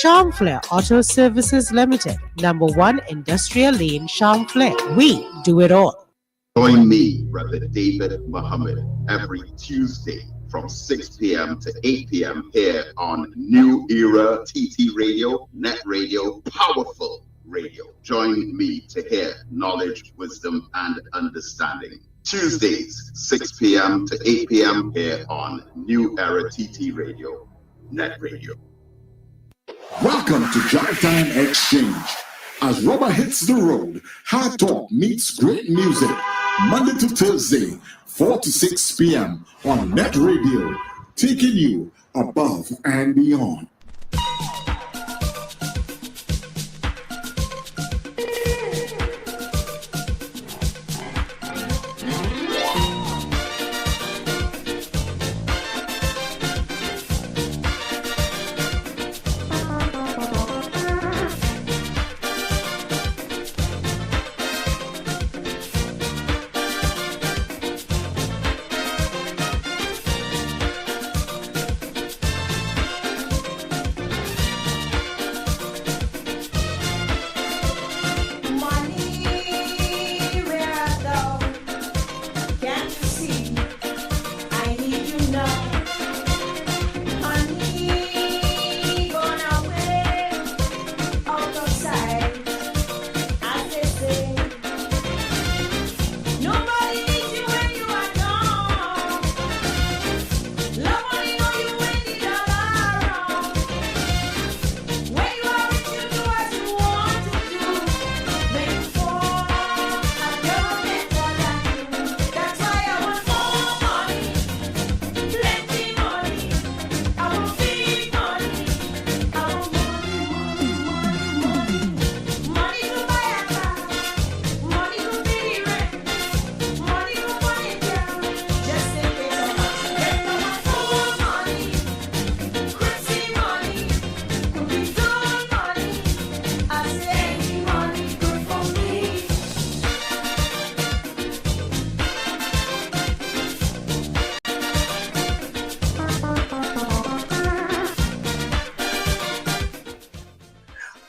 Charmflair Auto Services Limited, number 1 Industrial Lane, Charmflair. We do it all. Join me, Brother David Muhammad, every Tuesday from 6 p.m. to 8 p.m. here on New Era TT Radio, Net Radio, Powerful Radio. Join me to hear knowledge, wisdom, and understanding. Tuesdays, 6 p.m. to 8 p.m. here on New Era TT Radio, Net Radio. Welcome to Drive Time Exchange. As rubber hits the road, hard talk meets great music. Monday to Thursday, 4 to 6 p.m. on Net Radio, taking you above and beyond.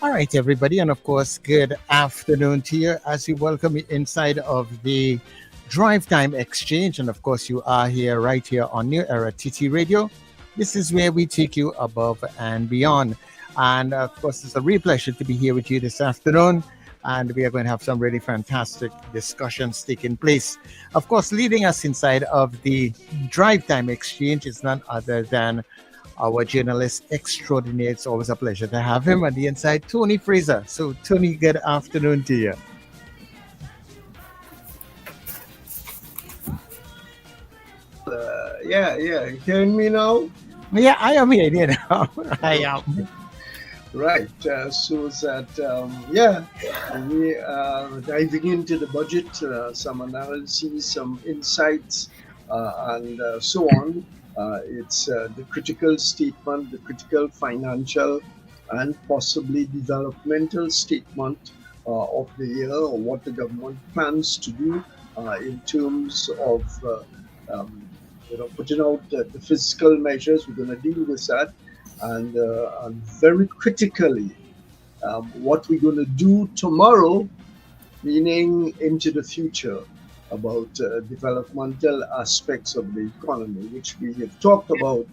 Right, everybody, and of course, good afternoon to you as we welcome you inside of the Drive Time Exchange. And of course, you are here right here on New Era TT Radio. This is where we take you above and beyond. And of course, it's a real pleasure to be here with you this afternoon. And we are going to have some really fantastic discussions taking place. Of course, leading us inside of the Drive Time Exchange is none other than our journalist extraordinaire. It's always a pleasure to have him on the inside, Tony Fraser. So, Tony, good afternoon to you. You hearing me now? Yeah, I am here now. I am. Right. We are diving into the budget, some analyses, some insights, and so on. It's the critical statement, the critical financial and possibly developmental statement of the year, or what the government plans to do in terms of putting out the fiscal measures. We're going to deal with that, and very critically, what we're going to do tomorrow, meaning into the future, about developmental aspects of the economy, which we have talked about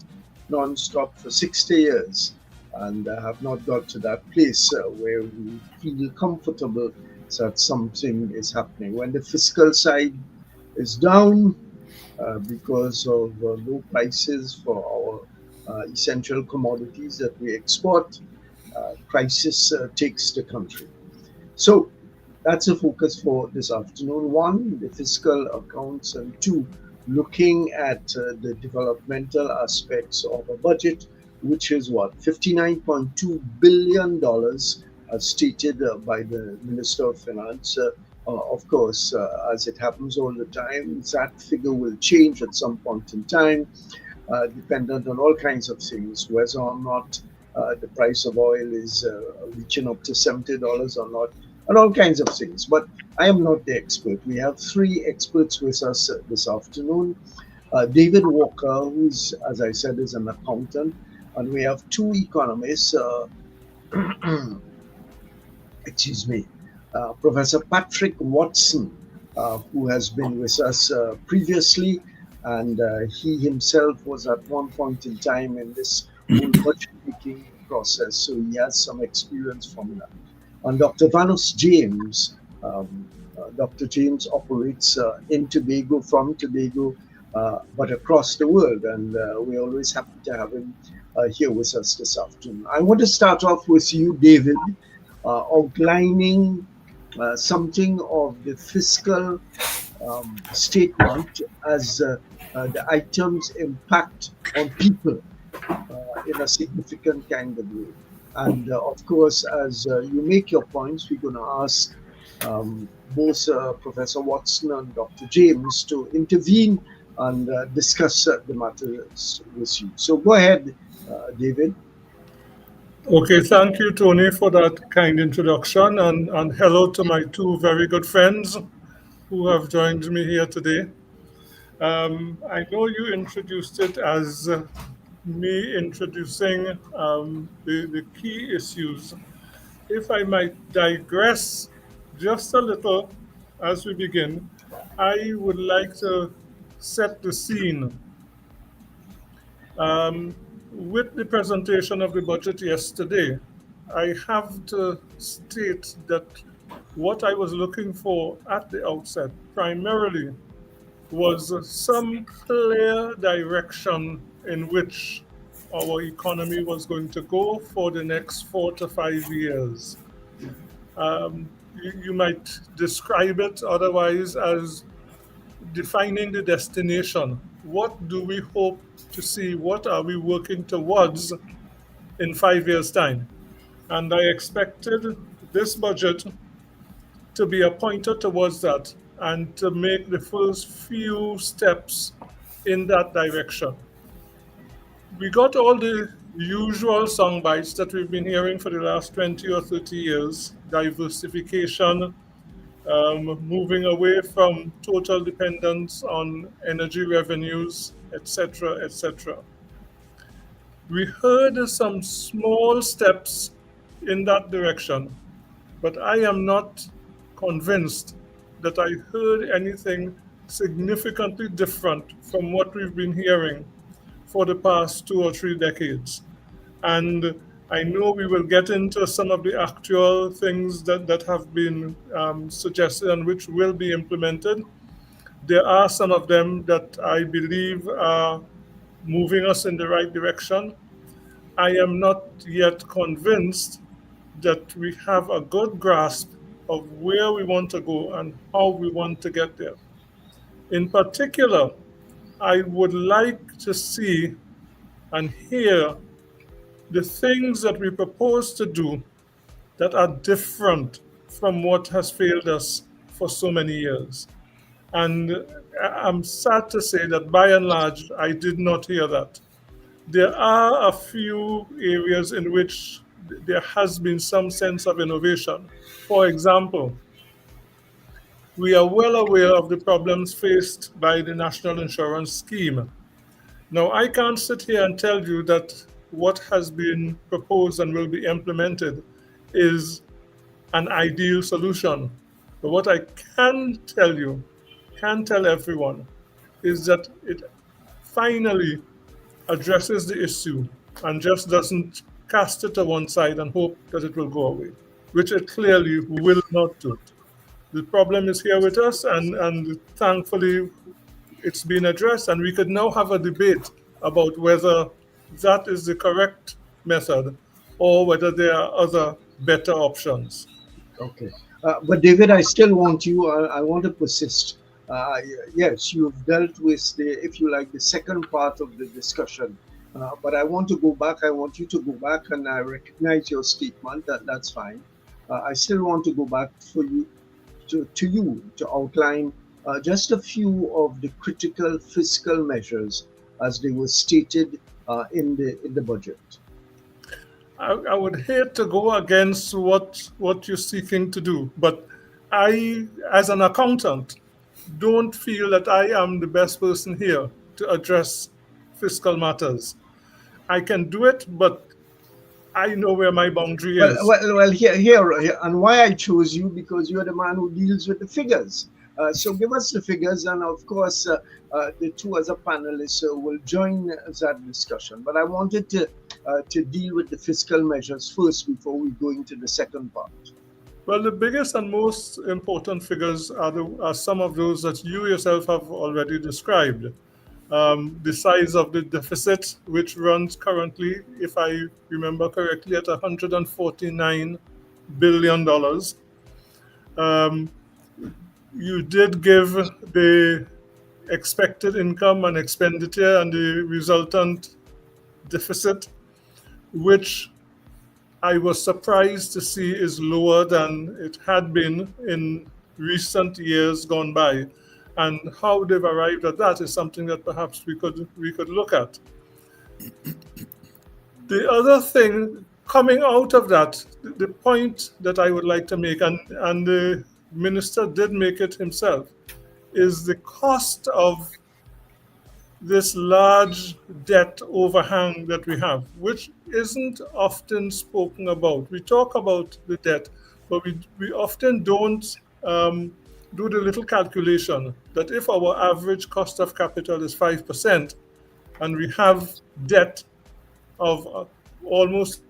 non-stop for 60 years, and have not got to that place where we feel comfortable that something is happening. When the fiscal side is down because of low prices for our essential commodities that we export, crisis takes the country. So that's a focus for this afternoon. 1, the fiscal accounts, and 2, looking at the developmental aspects of a budget, which is what? $59.2 billion, as stated by the Minister of Finance. Of course, as it happens all the time, that figure will change at some point in time, dependent on all kinds of things, whether or not the price of oil is reaching up to $70 or not, and all kinds of things. But I am not the expert. We have 3 experts with us this afternoon. David Walker, who's, as I said, is an accountant, and we have 2 economists, excuse me, Professor Patrick Watson, who has been with us previously, and he himself was at one point in time in this whole budget making process, so he has some experience from that. And Dr. Vanus James, Dr. James operates in Tobago, from Tobago, but across the world, and we're always happy to have him here with us this afternoon. I want to start off with you, David, outlining something of the fiscal statement as the items impact on people in a significant kind of way. And of course, as you make your points, we're going to ask both Professor Watson and Dr. James to intervene and discuss the matters with you. So go ahead, David. Okay, thank you, Tony, for that kind introduction, and hello to my two very good friends who have joined me here today. I know you introduced it as me introducing the key issues. If I might digress just a little as we begin, I would like to set the scene. With the presentation of the budget yesterday, I have to state that what I was looking for at the outset primarily was some clear direction in which our economy was going to go for the next 4 to 5 years. You might describe it otherwise as defining the destination. What do we hope to see? What are we working towards in 5 years' time? And I expected this budget to be a pointer towards that and to make the first few steps in that direction. We got all the usual sound bites that we've been hearing for the last 20 or 30 years: diversification, moving away from total dependence on energy revenues, etc., etc. We heard some small steps in that direction, but I am not convinced that I heard anything significantly different from what we've been hearing for the past 2 or 3 decades. And I know we will get into some of the actual things that have been suggested and which will be implemented. There are some of them that I believe are moving us in the right direction. I am not yet convinced that we have a good grasp of where we want to go and how we want to get there. In particular, I would like to see and hear the things that we propose to do that are different from what has failed us for so many years. And I'm sad to say that by and large, I did not hear that. There are a few areas in which there has been some sense of innovation. For example, we are well aware of the problems faced by the National Insurance Scheme. Now, I can't sit here and tell you that what has been proposed and will be implemented is an ideal solution. But what I can tell everyone, is that it finally addresses the issue and just doesn't cast it to one side and hope that it will go away, which it clearly will not do. The problem is here with us, and thankfully it's been addressed, and we could now have a debate about whether that is the correct method or whether there are other better options. Okay. But David, I still want you, I want to persist. Yes, you've dealt with the, if you like, the second part of the discussion. But I want to go back. I want you to go back, and I recognize your statement. That's fine. I still want to go back for you to outline just a few of the critical fiscal measures as they were stated in the budget. I would hate to go against what you're seeking to do, but I, as an accountant, don't feel that I am the best person here to address fiscal matters. I can do it, but I know where my boundary Well, is. well, here, and why I chose you, because you're the man who deals with the figures. So give us the figures, and of course, the two other panelists will join that discussion. But I wanted to deal with the fiscal measures first before we go into the second part. Well, the biggest and most important figures are some of those that you yourself have already described. The size of the deficit, which runs currently, if I remember correctly, at $149 billion. You did give the expected income and expenditure and the resultant deficit, which I was surprised to see is lower than it had been in recent years gone by. And how they've arrived at that is something that perhaps we could look at. The other thing coming out of that, the point that I would like to make, and the minister did make it himself, is the cost of this large debt overhang that we have, which isn't often spoken about. We talk about the debt, but we often don't do the little calculation that if our average cost of capital is 5% and we have debt of almost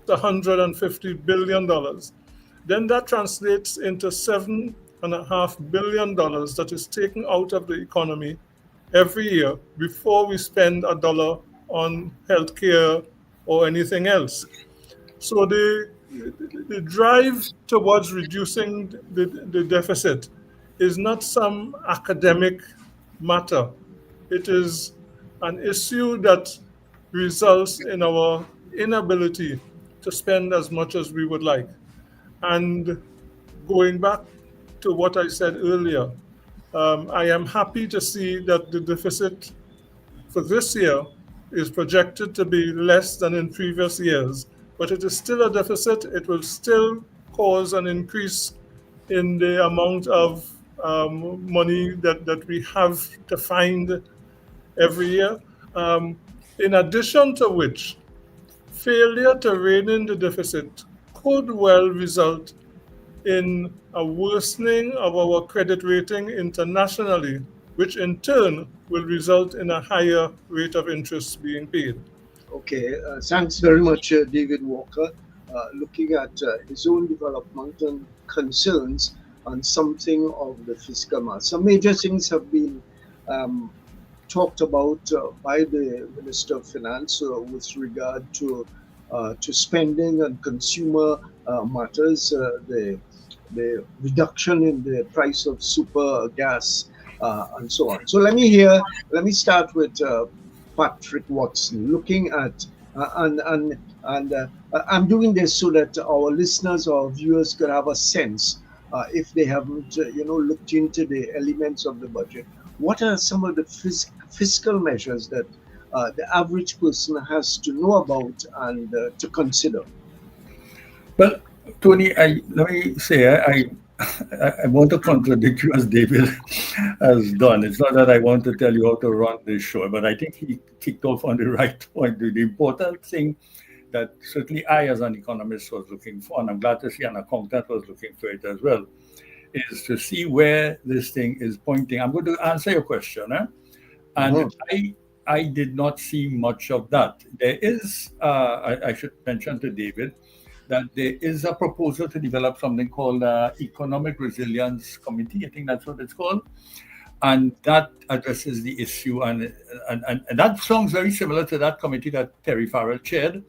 $150 billion, then that translates into $7.5 billion that is taken out of the economy every year before we spend a dollar on healthcare or anything else. So the drive towards reducing the deficit is not some academic matter. It is an issue that results in our inability to spend as much as we would like. And going back to what I said earlier, I am happy to see that the deficit for this year is projected to be less than in previous years, but it is still a deficit. It will still cause an increase in the amount of money that we have to find every year. In addition to which, failure to rein in the deficit could well result in a worsening of our credit rating internationally, which in turn will result in a higher rate of interest being paid. Okay, thanks very much, David Walker, looking at his own development and concerns on something of the fiscal matter. Some major things have been talked about by the Minister of Finance with regard to spending and consumer matters, the reduction in the price of super gas and so on. So let me start with Patrick Watson, looking at and I'm doing this so that our listeners or viewers could have a sense, if they haven't looked into the elements of the budget. What are some of the fiscal measures that the average person has to know about and to consider? Well, Tony, let me say, I want to contradict you as David has done. It's not that I want to tell you how to run this show, but I think he kicked off on the right point. The important thing that certainly I, as an economist, was looking for, and I'm glad to see an accountant was looking for it as well, is to see where this thing is pointing. I'm going to answer your question, and I did not see much of that. There is, I should mention to David, that there is a proposal to develop something called Economic Resilience Committee. I think that's what it's called. And that addresses the issue. And that sounds very similar to that committee that Terry Farrell chaired.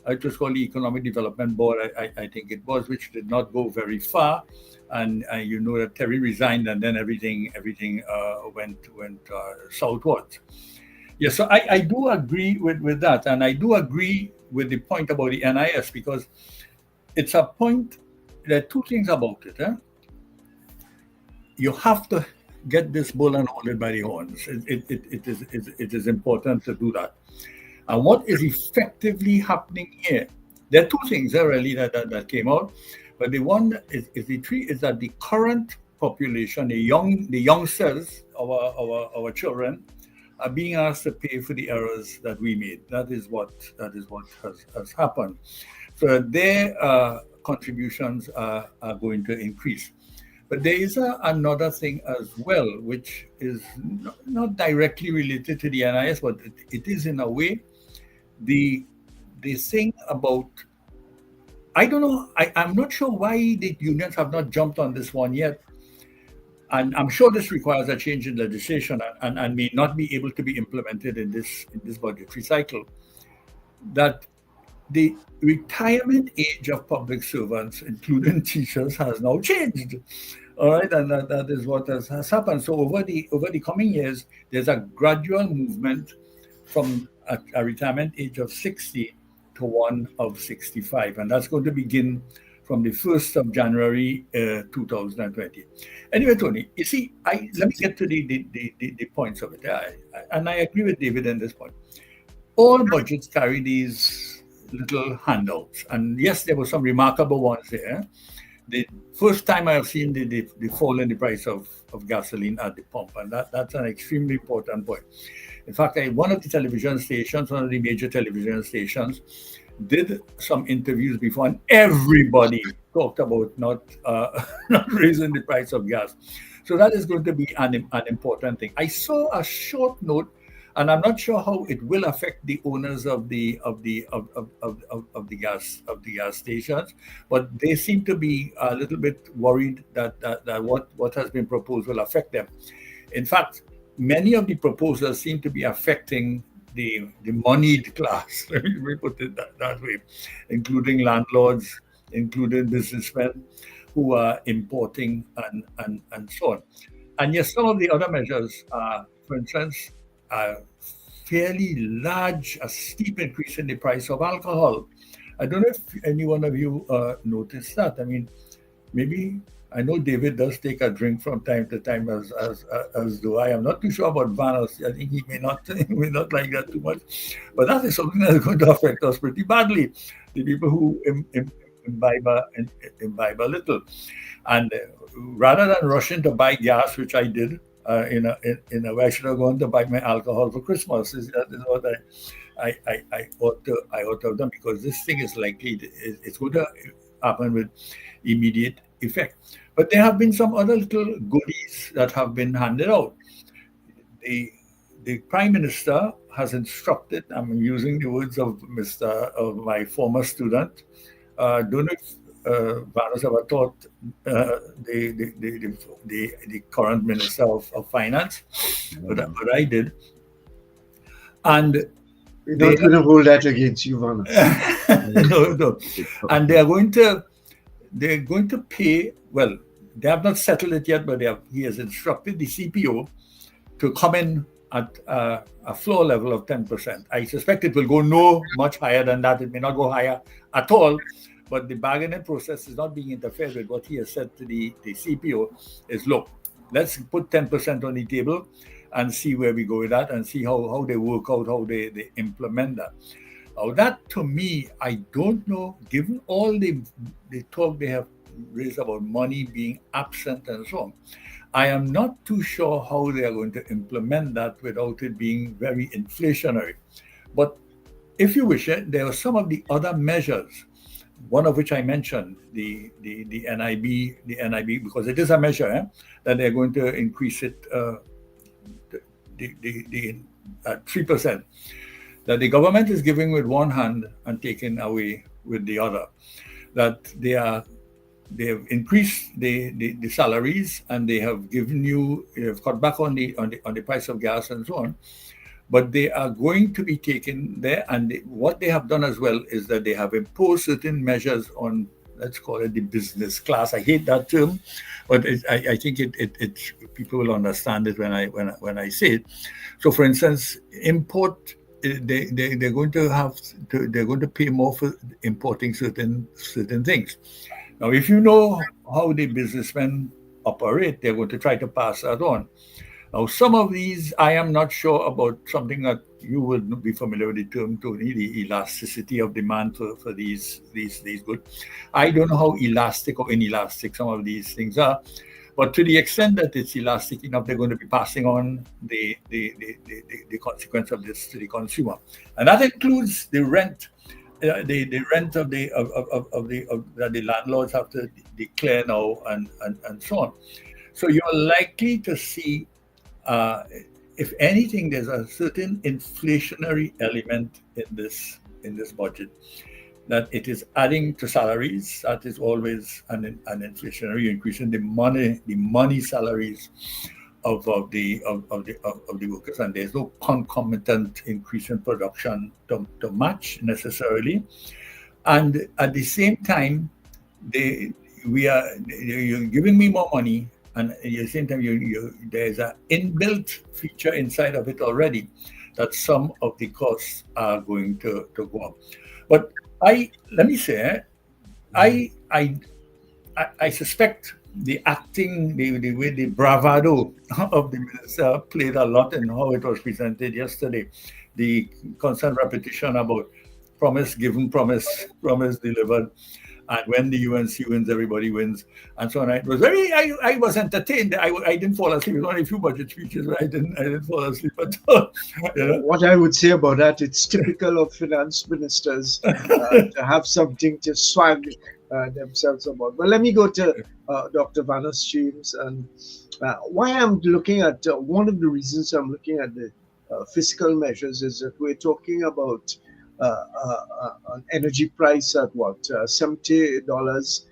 It was called the Economic Development Board, I think it was, which did not go very far. And you know that Terry resigned, and then everything went southwards. Yeah, so I do agree with that. And I do agree with the point about the NIS, because it's a point, there are two things about it. You have to get this bull and hold it by the horns. It is important to do that. And what is effectively happening here? There are two things really that came out, but the one is that the current population, the youngsters, our children, are being asked to pay for the errors that we made. That is what has happened. So their contributions are going to increase. But there is another thing as well, which is not directly related to the NIS, but it is in a way. The thing about, I don't know, I'm not sure why the unions have not jumped on this one yet. And I'm sure this requires a change in legislation and may not be able to be implemented in this budgetary cycle. That the retirement age of public servants, including teachers, has now changed. All right, and that is what has happened. So over the coming years, there's a gradual movement from a retirement age of 60 to one of 65, and that's going to begin from the 1st of January 2020. Anyway, Tony, you see, let me get to the points of it. And I agree with David on this point. All budgets carry these little handouts, and yes, there were some remarkable ones there. The first time I have seen the fall in the price of gasoline at the pump, and that's an extremely important point. In fact, one of the television stations, one of the major television stations, did some interviews before, and everybody talked about not raising the price of gas. So that is going to be an important thing. I saw a short note, and I'm not sure how it will affect the owners of the gas stations, but they seem to be a little bit worried that what has been proposed will affect them. In fact, many of the proposals seem to be affecting the moneyed class, let me put it that way, including landlords, including businessmen who are importing and so on. And yes, some of the other measures are, for instance, a fairly large, a steep increase in the price of alcohol. I don't know if any one of you noticed that. I mean, maybe, I know David does take a drink from time to time, as do I. I'm not too sure about Vanus. I think he may not like that too much. But that is something that's going to affect us pretty badly, the people who imbibe a little. And rather than rushing to buy gas, which I did, in a way, I should have gone to buy my alcohol for Christmas. That is what I ought to have done, because this thing is likely, it's going to happen with immediate effect. But there have been some other little goodies that have been handed out. The Prime Minister has instructed, I'm using the words of my former student, don't know if Vanus ever taught the current Minister of Finance, but I did. And we're not going to hold that against you, Vanus. No. And they're going to pay, well, they have not settled it yet, but he has instructed the CPO to come in at a floor level of 10%. I suspect it will go much higher than that. It may not go higher at all, but the bargaining process is not being interfered with. What he has said to the CPO is, look, let's put 10% on the table and see where we go with that, and see how they work out, how they implement that. Now, that to me, I don't know, given all the talk they have raised about money being absent and so on, I am not too sure how they are going to implement that without it being very inflationary. But if you wish it, there are some of the other measures, one of which I mentioned, the NIB, because it is a measure that they're going to increase it at 3%. That the government is giving with one hand and taking away with the other. That they have increased the salaries, and they have cut back on the price of gas and so on. But they are going to be taken there, and what they have done as well is that they have imposed certain measures on, let's call it the business class. I hate that term, but I think it people will understand it when I say it. So, for instance, they're going to pay more for importing certain things. Now, if you know how the businessmen operate, they're going to try to pass that on. Now, some of these, I am not sure about, something that you would be familiar with the term, Tony, the elasticity of demand for these goods. I don't know how elastic or inelastic some of these things are, But to the extent that it's elastic enough, they're going to be passing on the consequence of this to the consumer, and that includes the rent, the rent of that the landlords have to declare now, and so on. So you're likely to see, if anything, there's a certain inflationary element in this budget, that it is adding to salaries. That is always an inflationary increase in the money salaries of the workers, and there's no concomitant increase in production to match necessarily. And at the same time, you're giving me more money, and at the same time, there's an inbuilt feature inside of it already that some of the costs are going to go up. But let me say, I suspect the way the bravado of the minister played a lot in how it was presented yesterday. The constant repetition about promise given, promise delivered, and when the UNC wins, everybody wins, and so on. It was I was entertained. I didn't fall asleep. It was only a few budget speeches, but I didn't fall asleep at all. What I would say about that, it's typical of finance ministers to have something to swag themselves about. But let me go to Dr. Vanus James, and why I'm looking at one of the reasons I'm looking at the fiscal measures is that we're talking about an energy price at what, $70.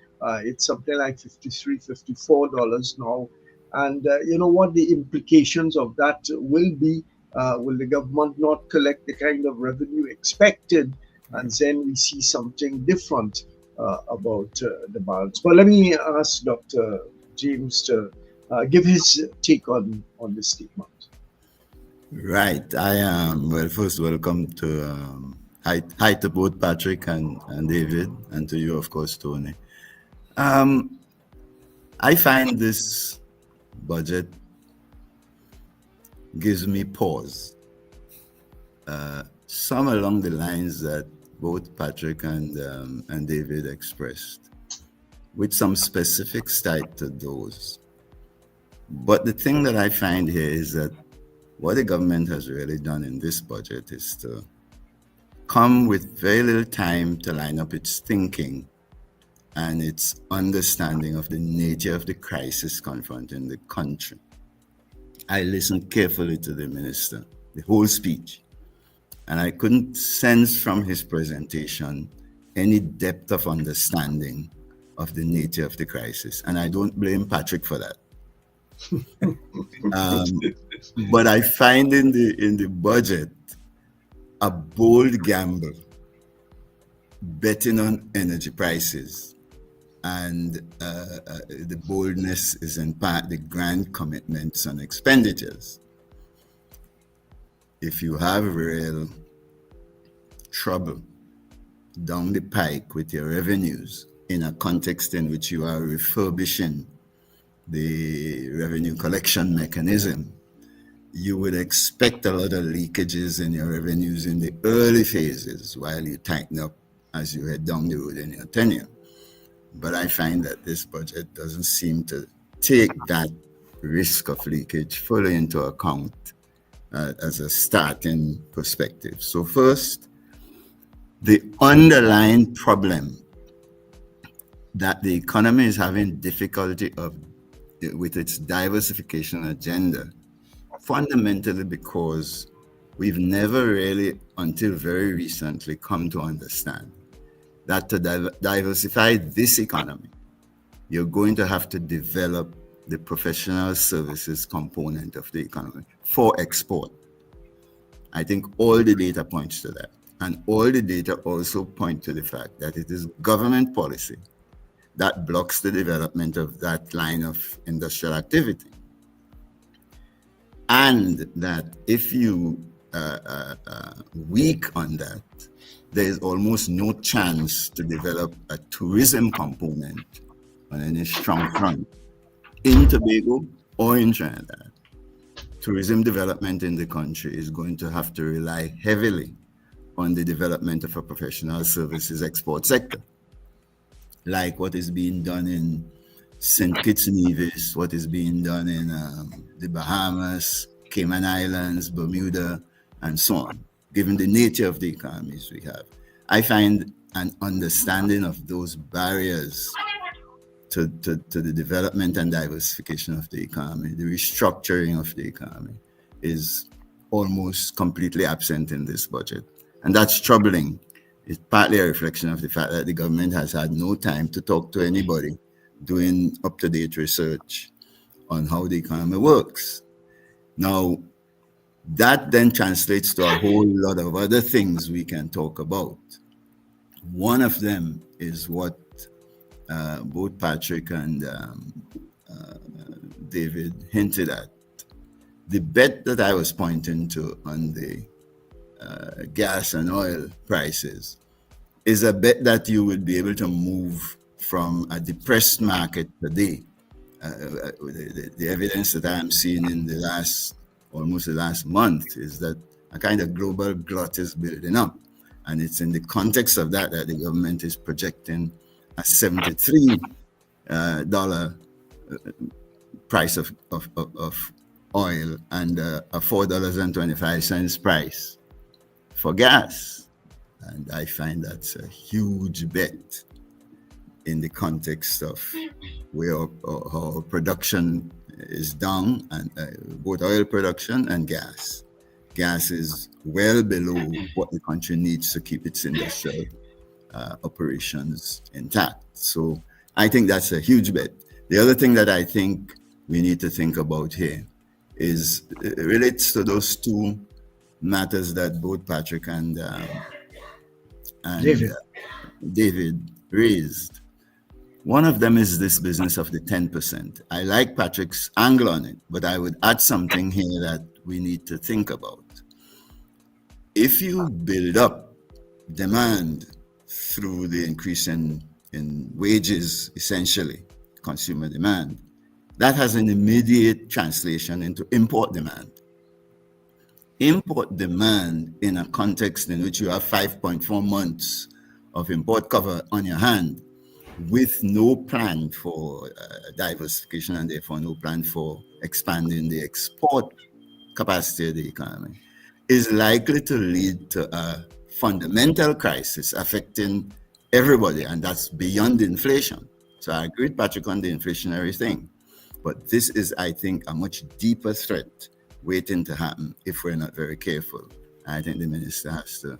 It's something like $53, $54 now. And you know what the implications of that will be. Will the government not collect the kind of revenue expected? And then we see something different about the balance. But let me ask Dr. James to give his take on this statement. Right. Well, first, welcome to hi to both Patrick and David, and to you, of course, Tony. I find this budget gives me pause. Some along the lines that both Patrick and David expressed, with some specifics tied to those. But the thing that I find here is that what the government has really done in this budget is to come with very little time to line up its thinking and its understanding of the nature of the crisis confronting the country. I listened carefully to the minister, the whole speech, and I couldn't sense from his presentation any depth of understanding of the nature of the crisis. And I don't blame Patrick for that. But I find in the budget a bold gamble betting on energy prices, and the boldness is in part the grand commitments on expenditures. If you have real trouble down the pike with your revenues in a context in which you are refurbishing the revenue collection mechanism, you would expect a lot of leakages in your revenues in the early phases while you tighten up as you head down the road in your tenure. But I find that this budget doesn't seem to take that risk of leakage fully into account as a starting perspective. So first, the underlying problem that the economy is having difficulty with its diversification agenda, fundamentally because we've never really, until very recently, come to understand that to diversify this economy, you're going to have to develop the professional services component of the economy for export. I think all the data points to that. And all the data also point to the fact that it is government policy that blocks the development of that line of industrial activity. And that if you weak on that, there is almost no chance to develop a tourism component on any strong front in Tobago or in Trinidad. Tourism development in the country is going to have to rely heavily on the development of a professional services export sector, like what is being done in St. Kitts Nevis, what is being done in the Bahamas, Cayman Islands, Bermuda, and so on, given the nature of the economies we have. I find an understanding of those barriers to the development and diversification of the economy, the restructuring of the economy, is almost completely absent in this budget. And that's troubling. It's partly a reflection of the fact that the government has had no time to talk to anybody doing up-to-date research on how the economy works. Now, that then translates to a whole lot of other things we can talk about. One of them is what both Patrick and David hinted at. The bet that I was pointing to on the gas and oil prices is a bet that you would be able to move from a depressed market today. The evidence that I'm seeing in almost the last month is that a kind of global glut is building up. And it's in the context of that the government is projecting a $73 price of oil and a $4.25 price for gas. And I find that's a huge bet in the context of where our production is down, and both oil production and gas. Gas is well below what the country needs to keep its industrial operations intact. So I think that's a huge bet. The other thing that I think we need to think about here is it relates to those two matters that both Patrick and David raised. One of them is this business of the 10%. I like Patrick's angle on it, but I would add something here that we need to think about. If you build up demand through the increase in wages, essentially, consumer demand, that has an immediate translation into import demand. Import demand in a context in which you have 5.4 months of import cover on your hand with no plan for diversification and therefore no plan for expanding the export capacity of the economy is likely to lead to a fundamental crisis affecting everybody, and that's beyond inflation. So I agree with Patrick on the inflationary thing, but this is, I think, a much deeper threat waiting to happen if we're not very careful. I think the minister has to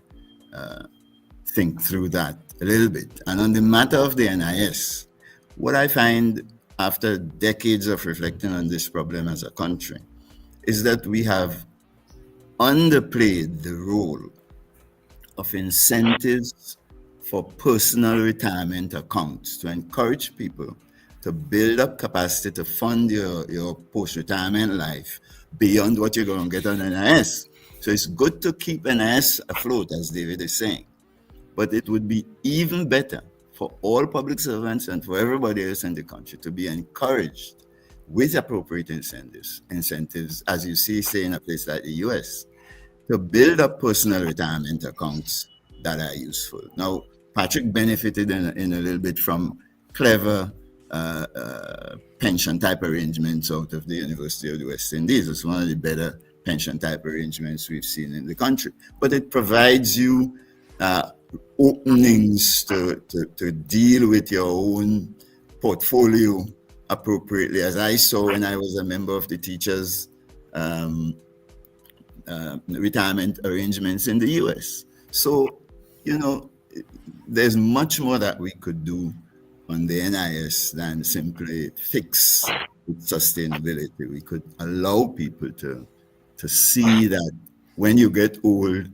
think through that a little bit. And on the matter of the NIS, what I find after decades of reflecting on this problem as a country is that we have underplayed the role of incentives for personal retirement accounts to encourage people to build up capacity to fund your post-retirement life beyond what you're going to get on NIS. So it's good to keep NIS afloat, as David is saying, but it would be even better for all public servants and for everybody else in the country to be encouraged with appropriate incentives, as you see, say, in a place like the US, to build up personal retirement accounts that are useful. Now, Patrick benefited in a little bit from clever pension type arrangements out of the University of the West Indies. It's one of the better pension type arrangements we've seen in the country. But it provides you openings to deal with your own portfolio appropriately, as I saw when I was a member of the teachers' retirement arrangements in the US. So, there's much more that we could do on the NIS than simply fix sustainability. We could allow people to see that when you get old,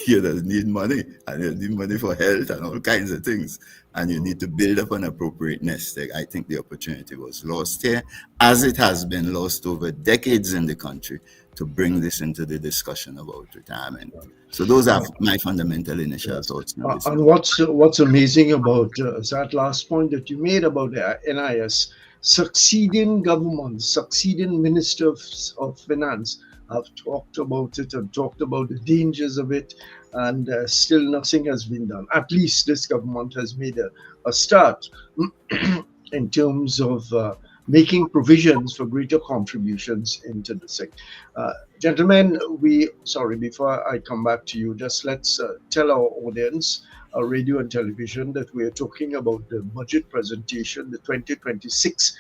you don't need money, and you need money for health and all kinds of things, and you need to build up an appropriate nest egg. I think the opportunity was lost here, as it has been lost over decades in the country, to bring this into the discussion about retirement. So those are my fundamental initial thoughts. And what's amazing about that last point that you made about NIS, succeeding governments, succeeding ministers of finance have talked about it and talked about the dangers of it, and still nothing has been done. At least this government has made a start. in terms of making provisions for greater contributions into the sector. Gentlemen, before I come back to you, just let's tell our audience, radio and television, that we are talking about the budget presentation, the 2026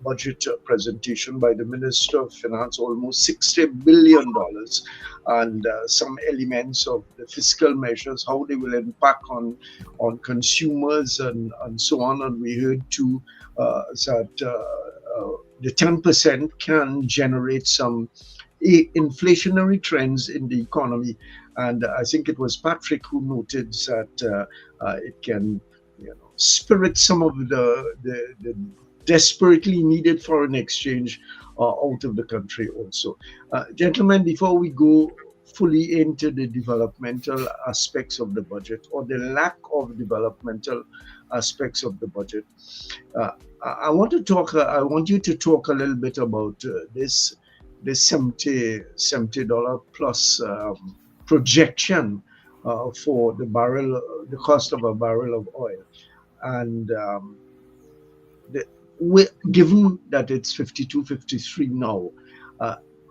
budget presentation by the Minister of Finance, almost $60 billion, and some elements of the fiscal measures, how they will impact on consumers and so on. And we heard too that the 10% can generate some inflationary trends in the economy. And I think it was Patrick who noted that it can spirit some of the desperately needed foreign exchange out of the country also. Gentlemen, before we go fully into the developmental aspects of the budget, or the lack of developmental aspects of the budget, I want you to talk a little bit about this $70 plus projection for the cost of a barrel of oil, and given that it's 52, 53 now,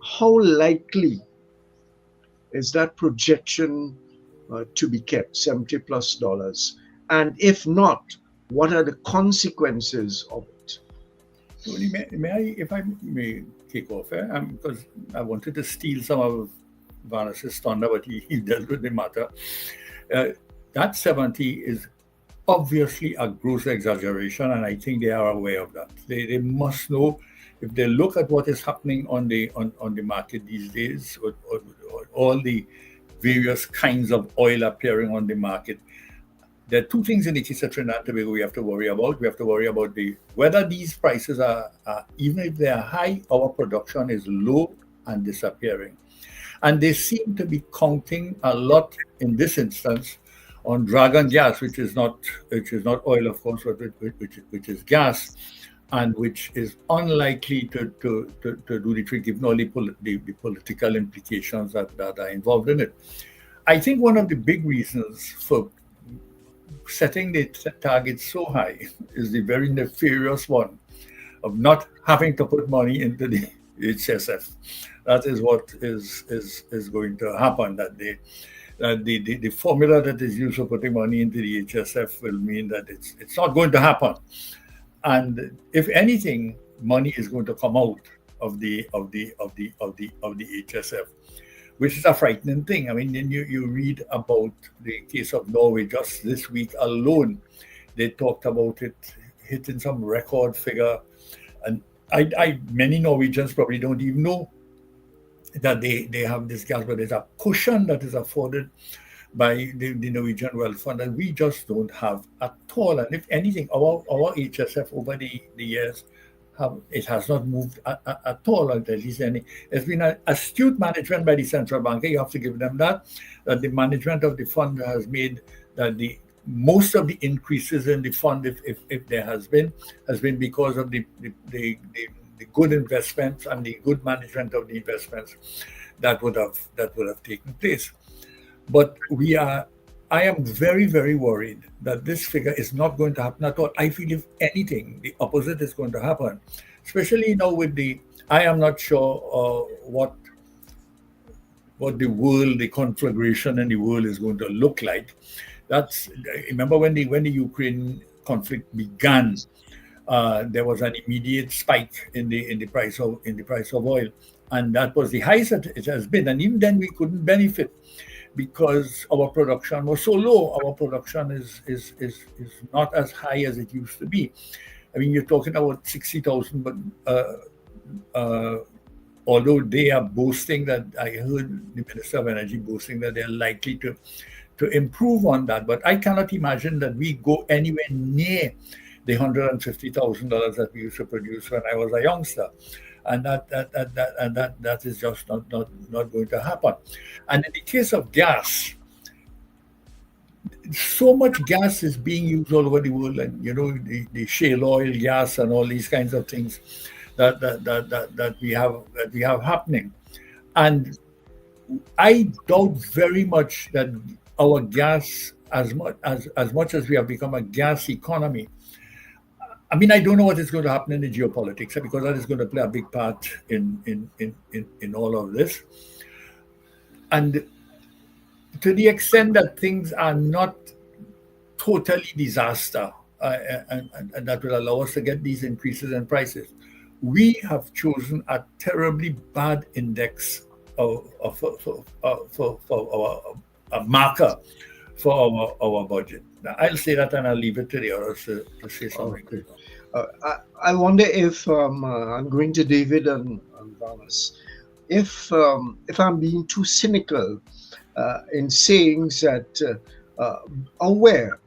how likely is that projection to be kept, $70 plus? And if not, what are the consequences of it? Tony, may I, if I may kick off, because I wanted to steal some of Vanus's thunder, but he dealt with the matter. That 70 is obviously a gross exaggeration, and I think they are aware of that. They must know, if they look at what is happening on the market these days, with all the various kinds of oil appearing on the market. There are two things in the case of Trinidad and Tobago we have to worry about. We have to worry about whether these prices are, even if they are high, our production is low and disappearing. And they seem to be counting a lot in this instance on dragon gas, which is not oil, of course, but which is gas, and which is unlikely to do the trick, given all the political implications that are involved in it. I think one of the big reasons for setting the target so high is the very nefarious one of not having to put money into the HSF. That is what is going to happen. That the formula that is used for putting money into the HSF will mean that it's not going to happen. And if anything, money is going to come out of the HSF, which is a frightening thing. I mean, then you read about the case of Norway just this week alone. They talked about it hitting some record figure, and many Norwegians probably don't even know that they have this gas, but there's a cushion that is afforded by the Norwegian Wealth Fund, and we just don't have at all. And if anything, our HSF over the years, it has not moved at all, at least any. It's been an astute management by the central bank. You have to give them that the management of the fund has made that most of the increases in the fund, if there has been because of the good investments and the good management of the investments that would have taken place. But I am very, very worried that this figure is not going to happen at all. I feel, if anything, the opposite is going to happen, especially now with I am not sure what the conflagration in the world is going to look like. Remember when the Ukraine conflict began, there was an immediate spike in the price of oil, and that was the highest it has been. And even then, we couldn't benefit, because our production was so low. Our production is not as high as it used to be. I mean, you're talking about 60,000, but although they are boasting that, I heard the Minister of Energy boasting that they're likely to improve on that, but I cannot imagine that we go anywhere near the $150,000 that we used to produce when I was a youngster. And that is just not going to happen. And in the case of gas, so much gas is being used all over the world, and the shale oil gas and all these kinds of things that we have happening. And I doubt very much that our gas, as much as we have become a gas economy, I mean, I don't know what is going to happen in the geopolitics because that is going to play a big part in all of this. And to the extent that things are not totally disaster, and that will allow us to get these increases in prices, we have chosen a terribly bad index for a marker for our budget. Now, I'll say that and I'll leave it to the others to say something. Okay. I wonder if I'm going to David and Vanus, if I'm being too cynical in saying that aware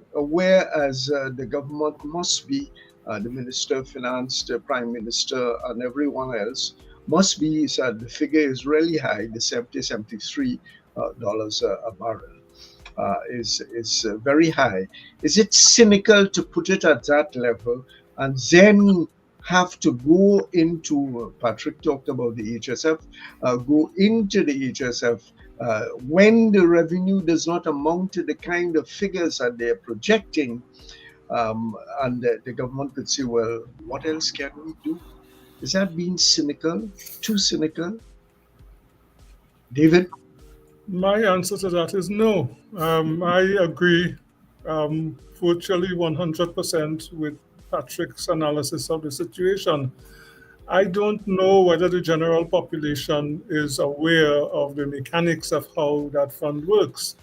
as the government must be, the Minister of Finance, the Prime Minister, and everyone else must be that the figure is really high, the $73 a barrel. Is very high. Is it cynical to put it at that level and then have to go into, Patrick talked about the HSF, go into the HSF when the revenue does not amount to the kind of figures that they're projecting, and the government could say, well, what else can we do? Is that being cynical, too cynical? David? My answer to that is no. I agree virtually 100% with Patrick's analysis of the situation. I don't know whether the general population is aware of the mechanics of how that fund works.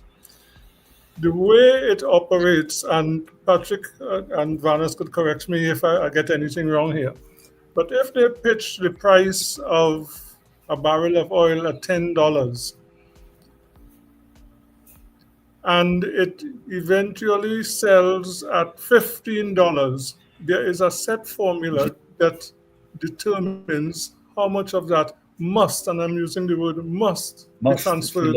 The way it operates, and Patrick and Vanus could correct me if I get anything wrong here, but if they pitch the price of a barrel of oil at $10, and it eventually sells at $15, there is a set formula that determines how much of that must, and I'm using the word must be transferred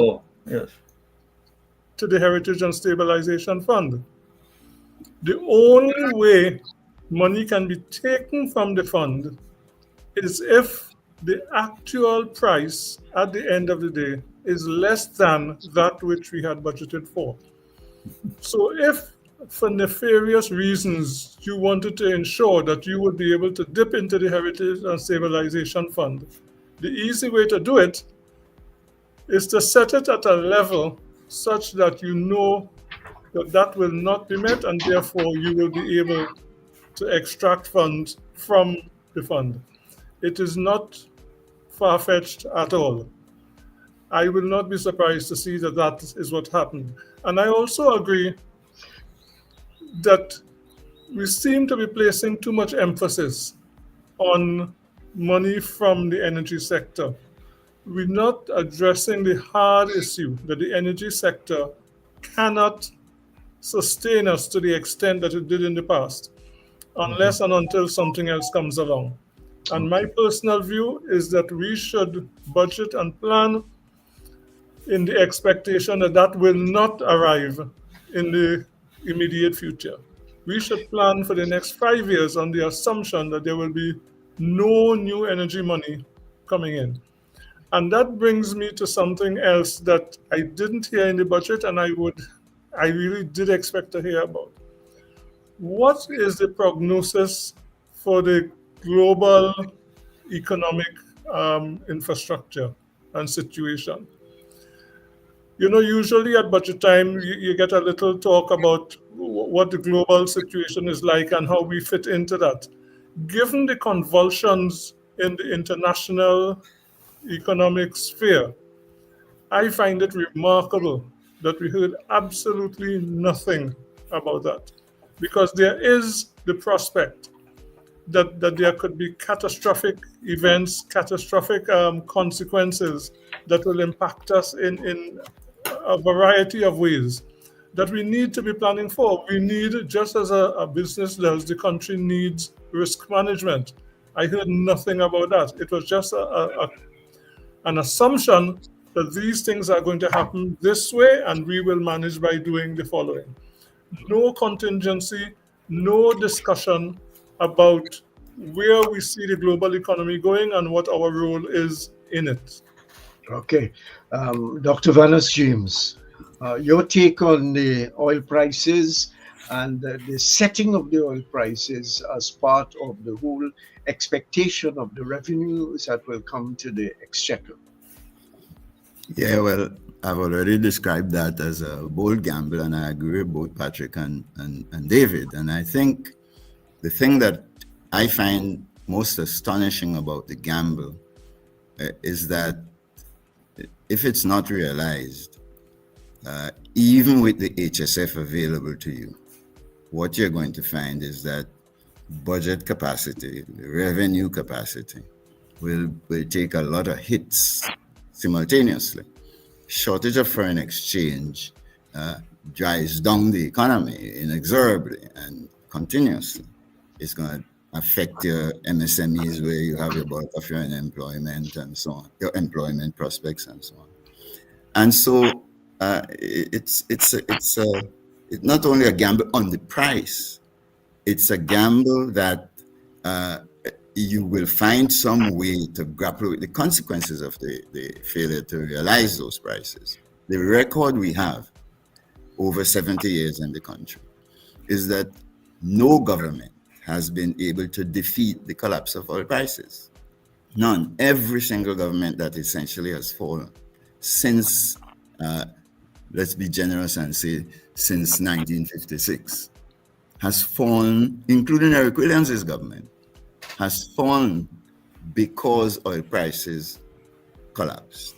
to the Heritage and Stabilization Fund. The only way money can be taken from the fund is if the actual price at the end of the day is less than that which we had budgeted for. So if for nefarious reasons you wanted to ensure that you would be able to dip into the Heritage and Stabilization Fund, the easy way to do it is to set it at a level such that you know that that will not be met, and therefore you will be able to extract funds from the fund. It is not far-fetched at all. I will not be surprised to see that that is what happened. And I also agree that we seem to be placing too much emphasis on money from the energy sector. We're not addressing the hard issue that the energy sector cannot sustain us to the extent that it did in the past, unless and until something else comes along. And my personal view is that we should budget and plan in the expectation that that will not arrive in the immediate future. We should plan for the next 5 years on the assumption that there will be no new energy money coming in. And that brings me to something else that I didn't hear in the budget, and I really did expect to hear about. What is the prognosis for the global economic infrastructure and situation? You know, usually at budget time, you get a little talk about what the global situation is like and how we fit into that. Given the convulsions in the international economic sphere, I find it remarkable that we heard absolutely nothing about that, because there is the prospect that there could be catastrophic events, catastrophic consequences that will impact us in a variety of ways that we need to be planning for. We need, just as a business does, the country needs risk management. I heard nothing about that. It was just an assumption that these things are going to happen this way and we will manage by doing the following. No contingency, no discussion about where we see the global economy going and what our role is in it. Okay. Dr. Vanus James, your take on the oil prices and the setting of the oil prices as part of the whole expectation of the revenues that will come to the exchequer. Yeah, well, I've already described that as a bold gamble, and I agree with both Patrick and David. And I think the thing that I find most astonishing about the gamble is that if it's not realized, even with the HSF available to you, what you're going to find is that budget capacity, revenue capacity, will take a lot of hits simultaneously. Shortage of foreign exchange drives down the economy inexorably and continuously. It's going to affect your MSMEs where you have your bulk of your unemployment and so on, your employment prospects and so on. And so it's not only a gamble on the price, it's a gamble that you will find some way to grapple with the consequences of the failure to realize those prices. The record we have over 70 years in the country is that no government has been able to defeat the collapse of oil prices. None. Every single government that essentially has fallen since, let's be generous and say, since 1956, has fallen, including Eric Williams' government, has fallen because oil prices collapsed,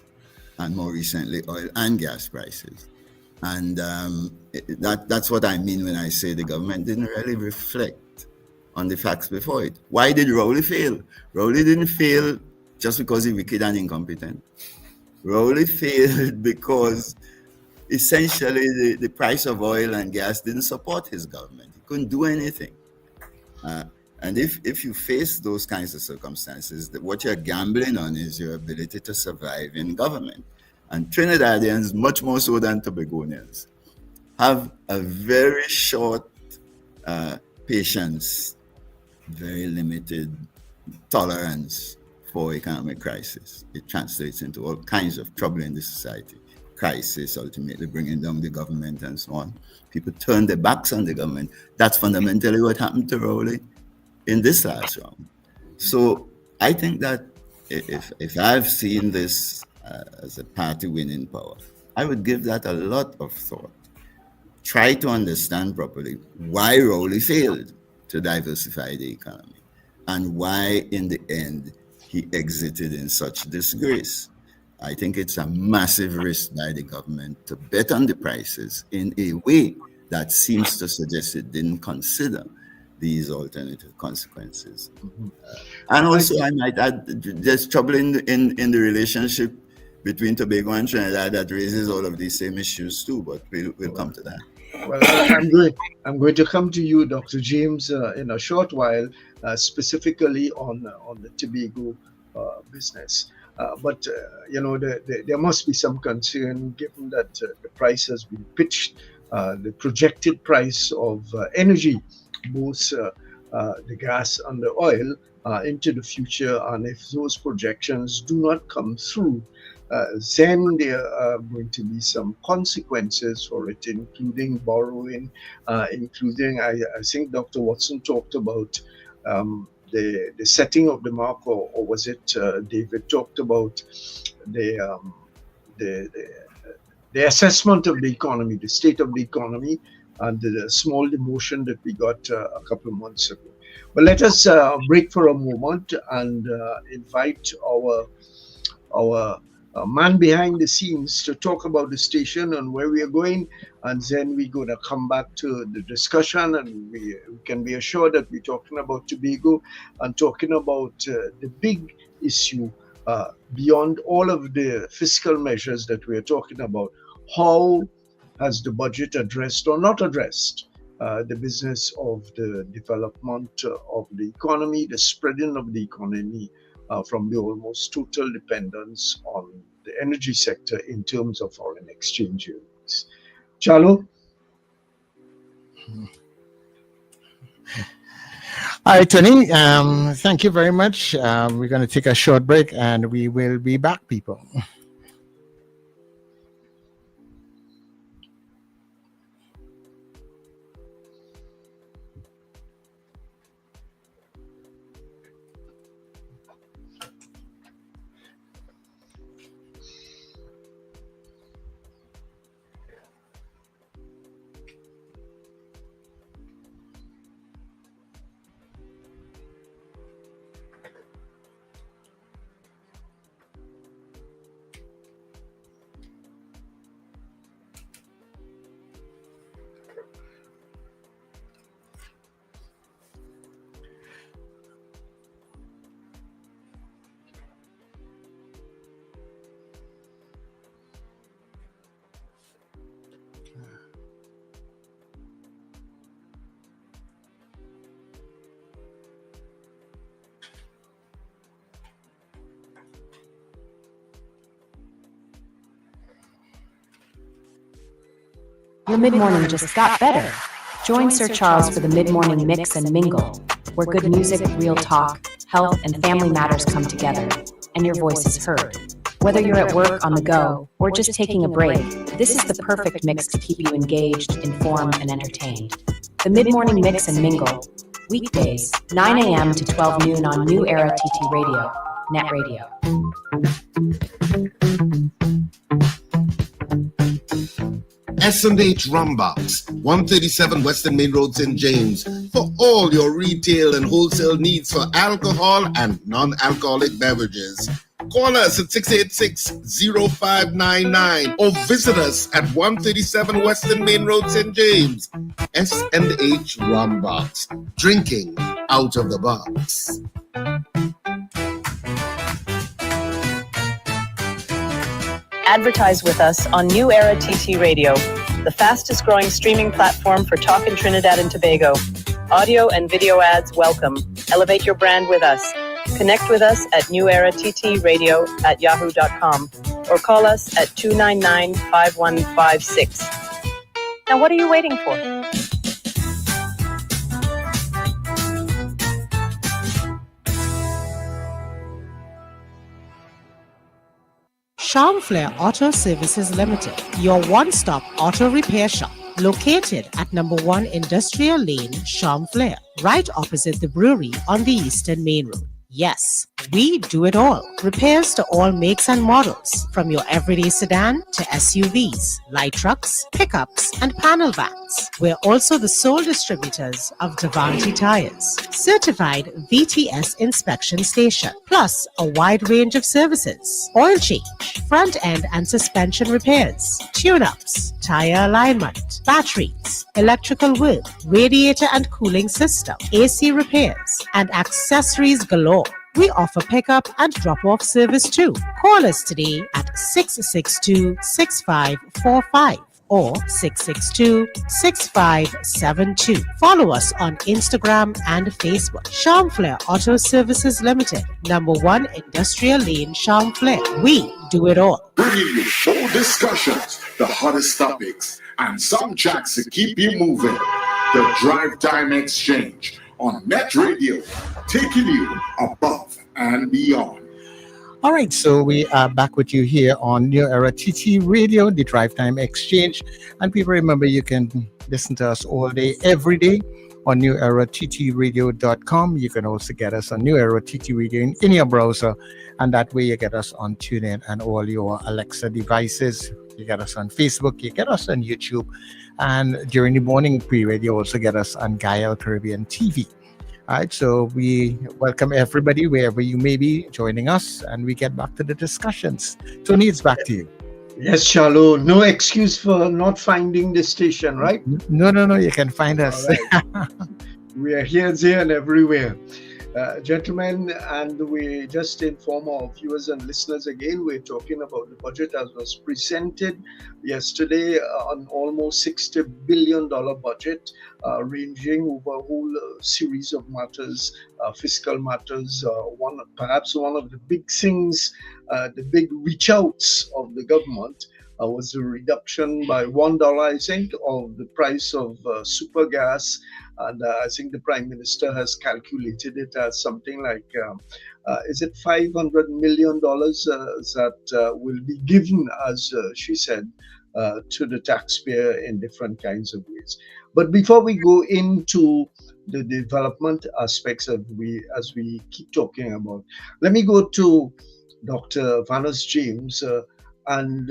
and more recently, oil and gas prices. And that's what I mean when I say the government didn't really reflect on the facts before it. Why did Rowley fail? Rowley didn't fail just because he's wicked and incompetent. Rowley failed because essentially the price of oil and gas didn't support his government. He couldn't do anything. And if you face those kinds of circumstances, what you're gambling on is your ability to survive in government. And Trinidadians, much more so than Tobagonians, have a very short patience, very limited tolerance for economic crisis. It translates into all kinds of trouble in the society. Crisis, ultimately bringing down the government and so on. People turn their backs on the government. That's fundamentally what happened to Rowley in this last round. So I think that if I've seen this as a party winning power, I would give that a lot of thought. Try to understand properly why Rowley failed to diversify the economy and why in the end he exited in such disgrace. I think it's a massive risk by the government to bet on the prices in a way that seems to suggest it didn't consider these alternative consequences. And also, I might add, there's trouble in the relationship between Tobago and Trinidad that raises all of these same issues too, but we'll come to that. Well, I'm going to come to you, Dr. James, in a short while, specifically on the Tobago business. But there must be some concern given that the price has been pitched, the projected price of energy, both the gas and the oil, into the future. And if those projections do not come through, then there are going to be some consequences for it, including borrowing, including, I think Dr. Watson talked about the setting of the mark, or was it David talked about the assessment of the economy, the state of the economy, and the small demotion that we got a couple of months ago. But let us break for a moment and invite our man behind the scenes to talk about the station and where we are going, and then we're going to come back to the discussion, and we can be assured that we're talking about Tobago and talking about the big issue beyond all of the fiscal measures that we are talking about. How has the budget addressed or not addressed the business of the development of the economy, the spreading of the economy from the almost total dependence on the energy sector in terms of foreign exchange earnings. Chalo? All right, Tony, thank you very much. We're going to take a short break and we will be back, people. Your mid-morning just got better. Join Sir Charles for the mid-morning mix and mingle, where good music, real talk, health, and family matters come together, and your voice is heard. Whether you're at work, on the go, or just taking a break, this is the perfect mix to keep you engaged, informed, and entertained. The mid-morning mix and mingle, weekdays, 9 a.m. to 12 noon on New Era TT Radio, Net Radio. S&H Rumbox, 137 Western Main Road, St. James, for all your retail and wholesale needs for alcohol and non-alcoholic beverages. Call us at 686-0599 or visit us at 137 Western Main Road, St. James. S&H Rumbox, drinking out of the box. Advertise with us on New Era TT Radio, the fastest growing streaming platform for talk in Trinidad and Tobago. Audio and video ads welcome. Elevate your brand with us. Connect with us at NewEraTTRadio@yahoo.com or call us at 299-5156. Now what are you waiting for? Charmflair Auto Services Limited, your one-stop auto repair shop, located at number 1 Industrial Lane, Charmflair, right opposite the brewery on the Eastern Main Road. Yes, we do it all. Repairs to all makes and models, from your everyday sedan to SUVs, light trucks, pickups, and panel vans. We're also the sole distributors of Davanti tires, certified VTS inspection station, plus a wide range of services: oil change, front end and suspension repairs, tune-ups, tire alignment, batteries, electrical work, radiator and cooling system, AC repairs, and accessories galore. We offer pickup and drop-off service too. Call us today at 662-6545 or 662-6572. Follow us on Instagram and Facebook. Charmflair Auto Services Limited, number 1 Industrial Lane, Charmflair. We do it all. Bringing you full discussions, the hottest topics, and some tracks to keep you moving. The Drive Time Exchange on Net Radio, taking you above and beyond. All right, so we are back with you here on New Era TT Radio, the Drive Time Exchange. And people, remember, you can listen to us all day, every day on NewEraTTRadio.com. You can also get us on New Era TT Radio in your browser. And that way you get us on TuneIn and all your Alexa devices. You get us on Facebook, you get us on YouTube. And during the morning period, you also get us on Gaia Caribbean TV. All right, so we welcome everybody wherever you may be joining us, and we get back to the discussions. Tony, it's back to you. Yes, Charlo. No excuse for not finding the station, right? No. You can find us. Right. We are here, there, and everywhere. Gentlemen, and we just inform our viewers and listeners again, we're talking about the budget as was presented yesterday, an almost $60 billion budget, ranging over a whole series of matters, fiscal matters. Perhaps one of the big things, the big reach outs of the government was a reduction by $1, I think, of the price of super gas. And I think the Prime Minister has calculated it as something like, is it $500 million that will be given, as she said, to the taxpayer in different kinds of ways. But before we go into the development aspects as we keep talking about, let me go to Dr. Vanus James and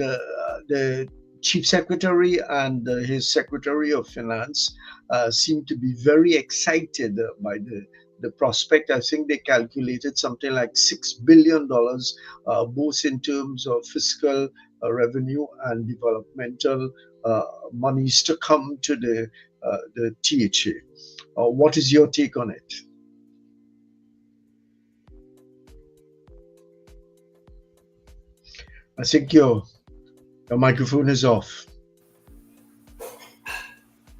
the Chief Secretary and his Secretary of Finance seem to be very excited by the prospect. I think they calculated something like $6 billion, both in terms of fiscal revenue and developmental monies to come to the THA. What is your take on it? I think your microphone is off.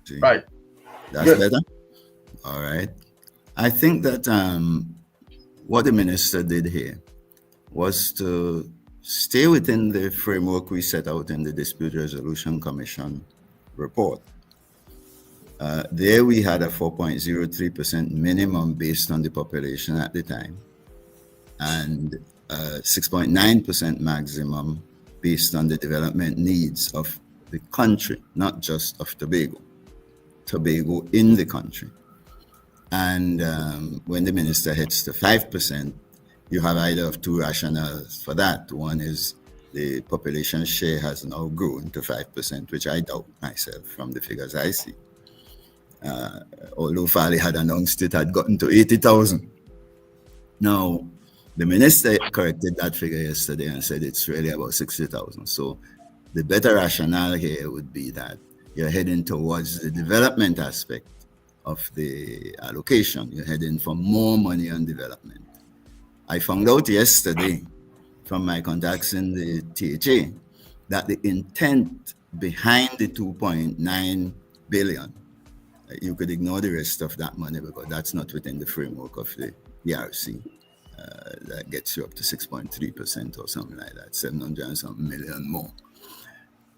See, right. That's Good. better? All right. I think that what the minister did here was to stay within the framework we set out in the Dispute Resolution Commission report. There we had a 4.03% minimum based on the population at the time, and 6.9% maximum based on the development needs of the country, not just of Tobago in the country. And when the minister hits the 5%, you have either of two rationales for that. One is the population share has now grown to 5%, which I doubt myself from the figures I see. Although Farley had announced it had gotten to 80,000. Now, the minister corrected that figure yesterday and said it's really about 60,000. So the better rationale here would be that you're heading towards the development aspect of the allocation. You're heading for more money on development. I found out yesterday from my contacts in the THA that the intent behind the 2.9 billion, you could ignore the rest of that money because that's not within the framework of the ERC. That gets you up to 6.3% or something like that, 700 and something million more.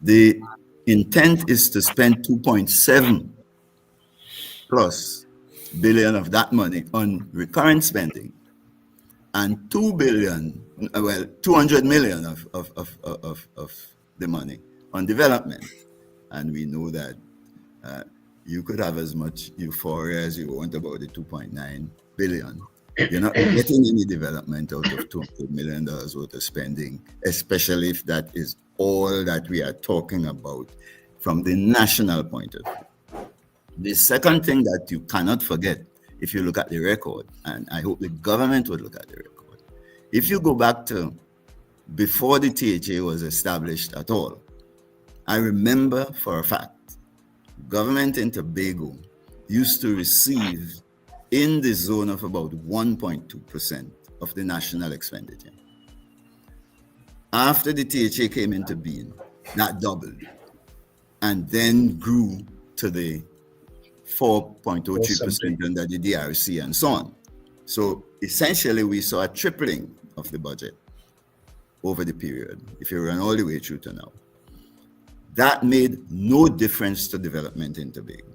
The intent is to spend 2.7 plus billion of that money on recurrent spending and 200 million of the money on development. And we know that you could have as much euphoria as you want about the 2.9 billion. You're not getting any development out of $200 million worth of spending, especially if that is all that we are talking about from the national point of view. The second thing that you cannot forget, if you look at the record, and I hope the government would look at the record, if you go back to before the THA was established at all, I remember for a fact, government in Tobago used to receive in the zone of about 1.2% of the national expenditure. After the THA came into being, that doubled and then grew to the 4.03% under the DRC and so on. So essentially we saw a tripling of the budget over the period, if you run all the way through to now. That made no difference to development in Tobago.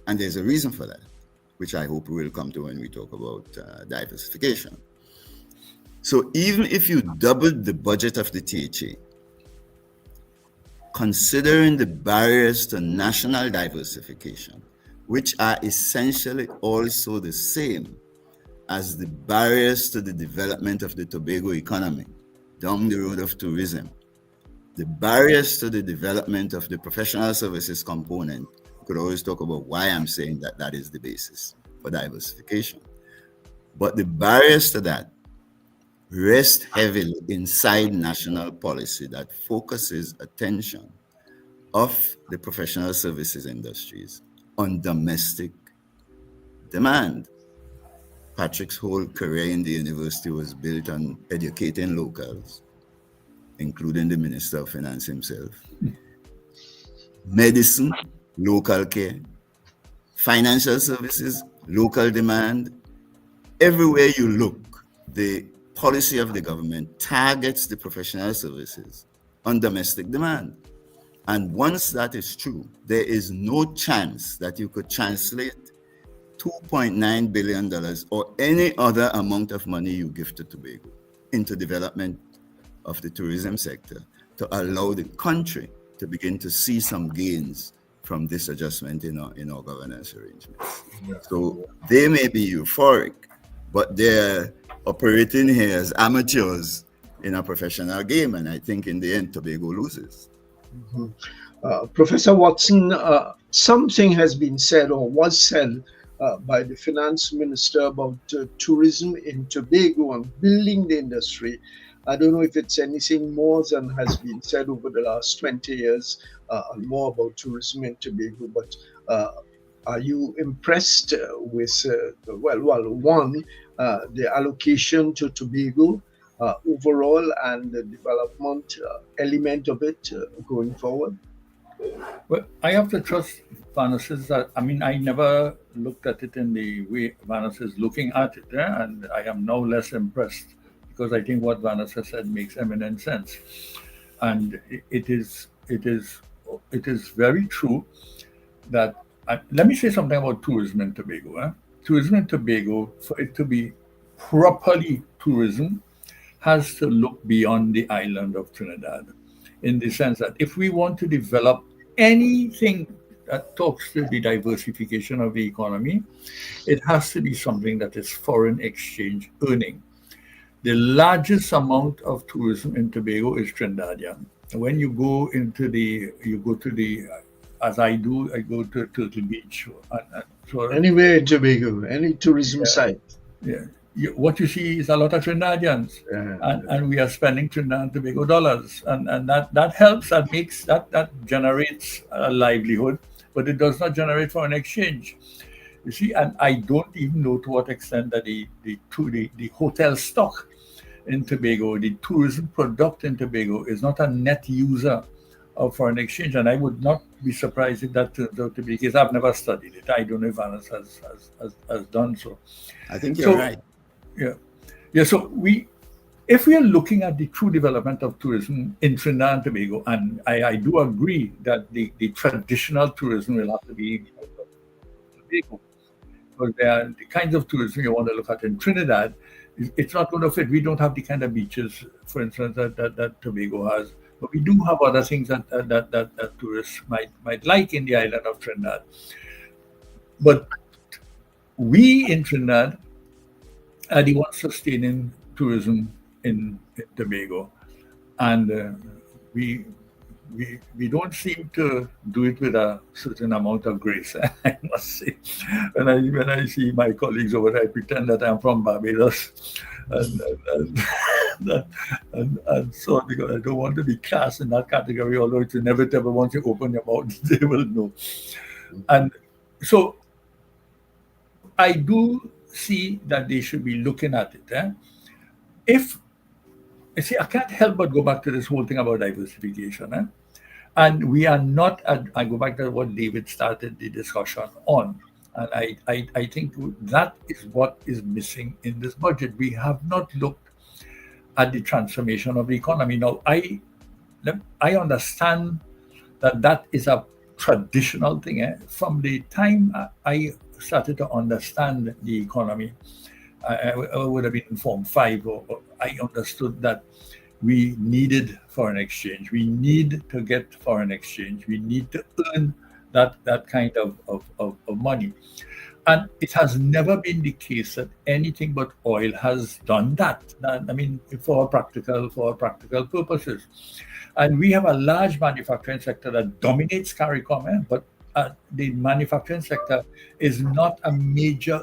And there's a reason for that, which I hope we will come to when we talk about diversification. So even if you doubled the budget of the THA, considering the barriers to national diversification, which are essentially also the same as the barriers to the development of the Tobago economy down the road of tourism, the barriers to the development of the professional services component, we could always talk about why I'm saying that that is the basis for diversification. But the barriers to that rest heavily inside national policy that focuses attention of the professional services industries on domestic demand. Patrick's whole career in the university was built on educating locals, including the Minister of Finance himself. Medicine, local care. Financial services, local demand. Everywhere you look, the policy of the government targets the professional services on domestic demand. And once that is true, there is no chance that you could translate $2.9 billion or any other amount of money you give to Tobago into development of the tourism sector to allow the country to begin to see some gains from this adjustment in our governance arrangements. Yeah. So they may be euphoric, but they're operating here as amateurs in a professional game, and I think in the end Tobago loses. Mm-hmm. Professor Watson, something has been said or was said by the finance minister about tourism in Tobago and building the industry. I don't know if it's anything more than has been said over the last 20 years and more about tourism in Tobago, but are you impressed with, the allocation to Tobago overall and the development element of it going forward? Well, I have to trust Vanus. I never looked at it in the way Vanus is looking at it, and I am now less impressed because I think what Vanus has said makes eminent sense. And it is it is very true that, let me say something about tourism in Tobago. Tourism in Tobago, for it to be properly tourism, has to look beyond the island of Trinidad, in the sense that if we want to develop anything that talks to the diversification of the economy, it has to be something that is foreign exchange earning. The largest amount of tourism in Tobago is Trinidadian. When you go to the, as I do, I go to Turtle Beach. So, anywhere in Tobago, any tourism site. Yeah. What you see is a lot of Trinidadians, and we are spending Trinidad and Tobago dollars, and that helps, that generates a livelihood, but it does not generate foreign exchange. You see, and I don't even know to what extent that the hotel stock in Tobago, the tourism product in Tobago, is not a net user of foreign exchange, and I would not be surprised if that turns out to be the case. I've never studied it. I don't know if Vanus has done so. I think you're right. Yeah. So if we are looking at the true development of tourism in Trinidad and Tobago, and I do agree that the traditional tourism will have to be in Tobago, because there are the kinds of tourism you want to look at in Trinidad, it's not going to fit. We don't have the kind of beaches, for instance, that Tobago has, but we do have other things that tourists might like in the island of Trinidad. But we in Trinidad are the ones sustaining tourism in Tobago, and we don't seem to do it with a certain amount of grace. I must say, when I see my colleagues over there, I pretend that I'm from Barbados, and so, because I don't want to be cast in that category, although it's inevitable once you open your mouth, they will know. And so I do see that they should be looking at it. I can't help but go back to this whole thing about diversification. And we are not, I go back to what David started the discussion on. And I think that is what is missing in this budget. We have not looked at the transformation of the economy. Now, I understand that is a traditional thing. From the time I started to understand the economy, I would have been in Form 5, or I understood that we needed foreign exchange. We need to get foreign exchange. We need to earn that kind of money. And it has never been the case that anything but oil has done that. I mean, for practical purposes. And we have a large manufacturing sector that dominates CARICOM, but the manufacturing sector is not a major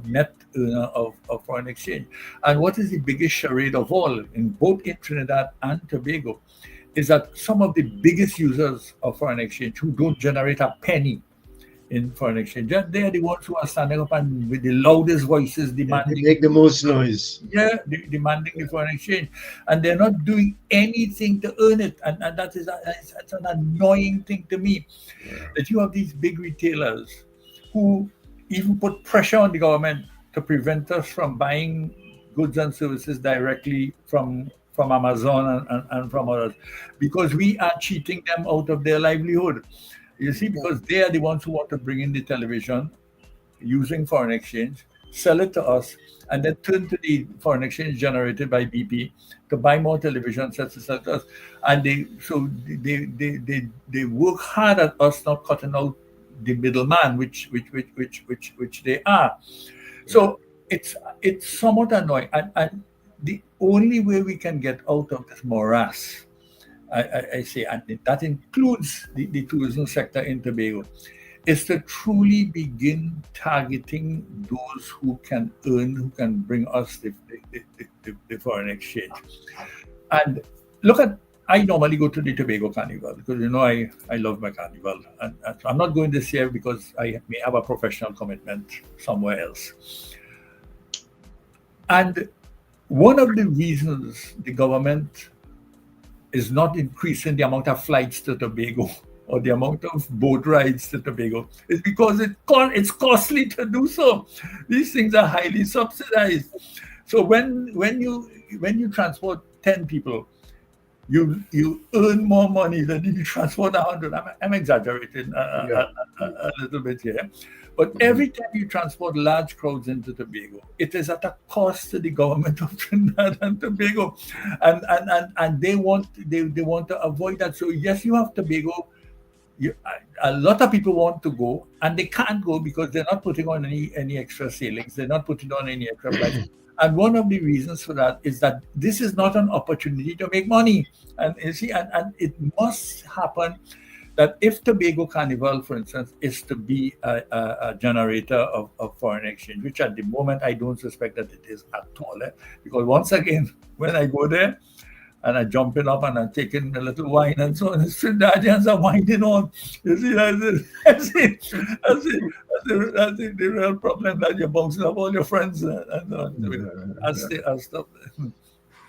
net earner of foreign exchange. And what is the biggest charade of all, both in Trinidad and Tobago, is that some of the biggest users of foreign exchange, who don't generate a penny in foreign exchange, they are the ones who are standing up and with the loudest voices demanding. They make the most noise. Yeah, demanding the foreign exchange, and they're not doing anything to earn it, and that's an annoying thing to me. That you have these big retailers who even put pressure on the government to prevent us from buying goods and services directly from Amazon and from others, because we are cheating them out of their livelihood. You see, because they are the ones who want to bring in the television using foreign exchange, sell it to us, and then turn to the foreign exchange generated by BP to buy more television sets to sell to us. And they work hard at us not cutting out the middleman, which they are. So it's somewhat annoying. And the only way we can get out of this morass, I say, and that includes the tourism sector in Tobago, is to truly begin targeting those who can earn, who can bring us the foreign exchange. And look at, I normally go to the Tobago Carnival because, I love my carnival. And I'm not going this year because I may have a professional commitment somewhere else. And one of the reasons the government is not increasing the amount of flights to Tobago or the amount of boat rides to Tobago is because it's costly to do so. These things are highly subsidized. So when you transport 10 people, you earn more money than if you transport 100. I'm exaggerating a little bit here. But every time you transport large crowds into Tobago, it is at a cost to the government of Trinidad and Tobago. And they want to avoid that. So yes, you have Tobago. A lot of people want to go and they can't go because they're not putting on any extra sailings. They're not putting on any extra flights. And one of the reasons for that is that this is not an opportunity to make money. And you see, and it must happen that if Tobago Carnival, for instance, is to be a generator of foreign exchange, which at the moment I don't suspect that it is at all. Because once again, when I go there, and I'm jumping up and I'm taking a little wine and so on. The Trinidadians are winding on. You see, that's the real problem, that you're bouncing up all your friends and stuff.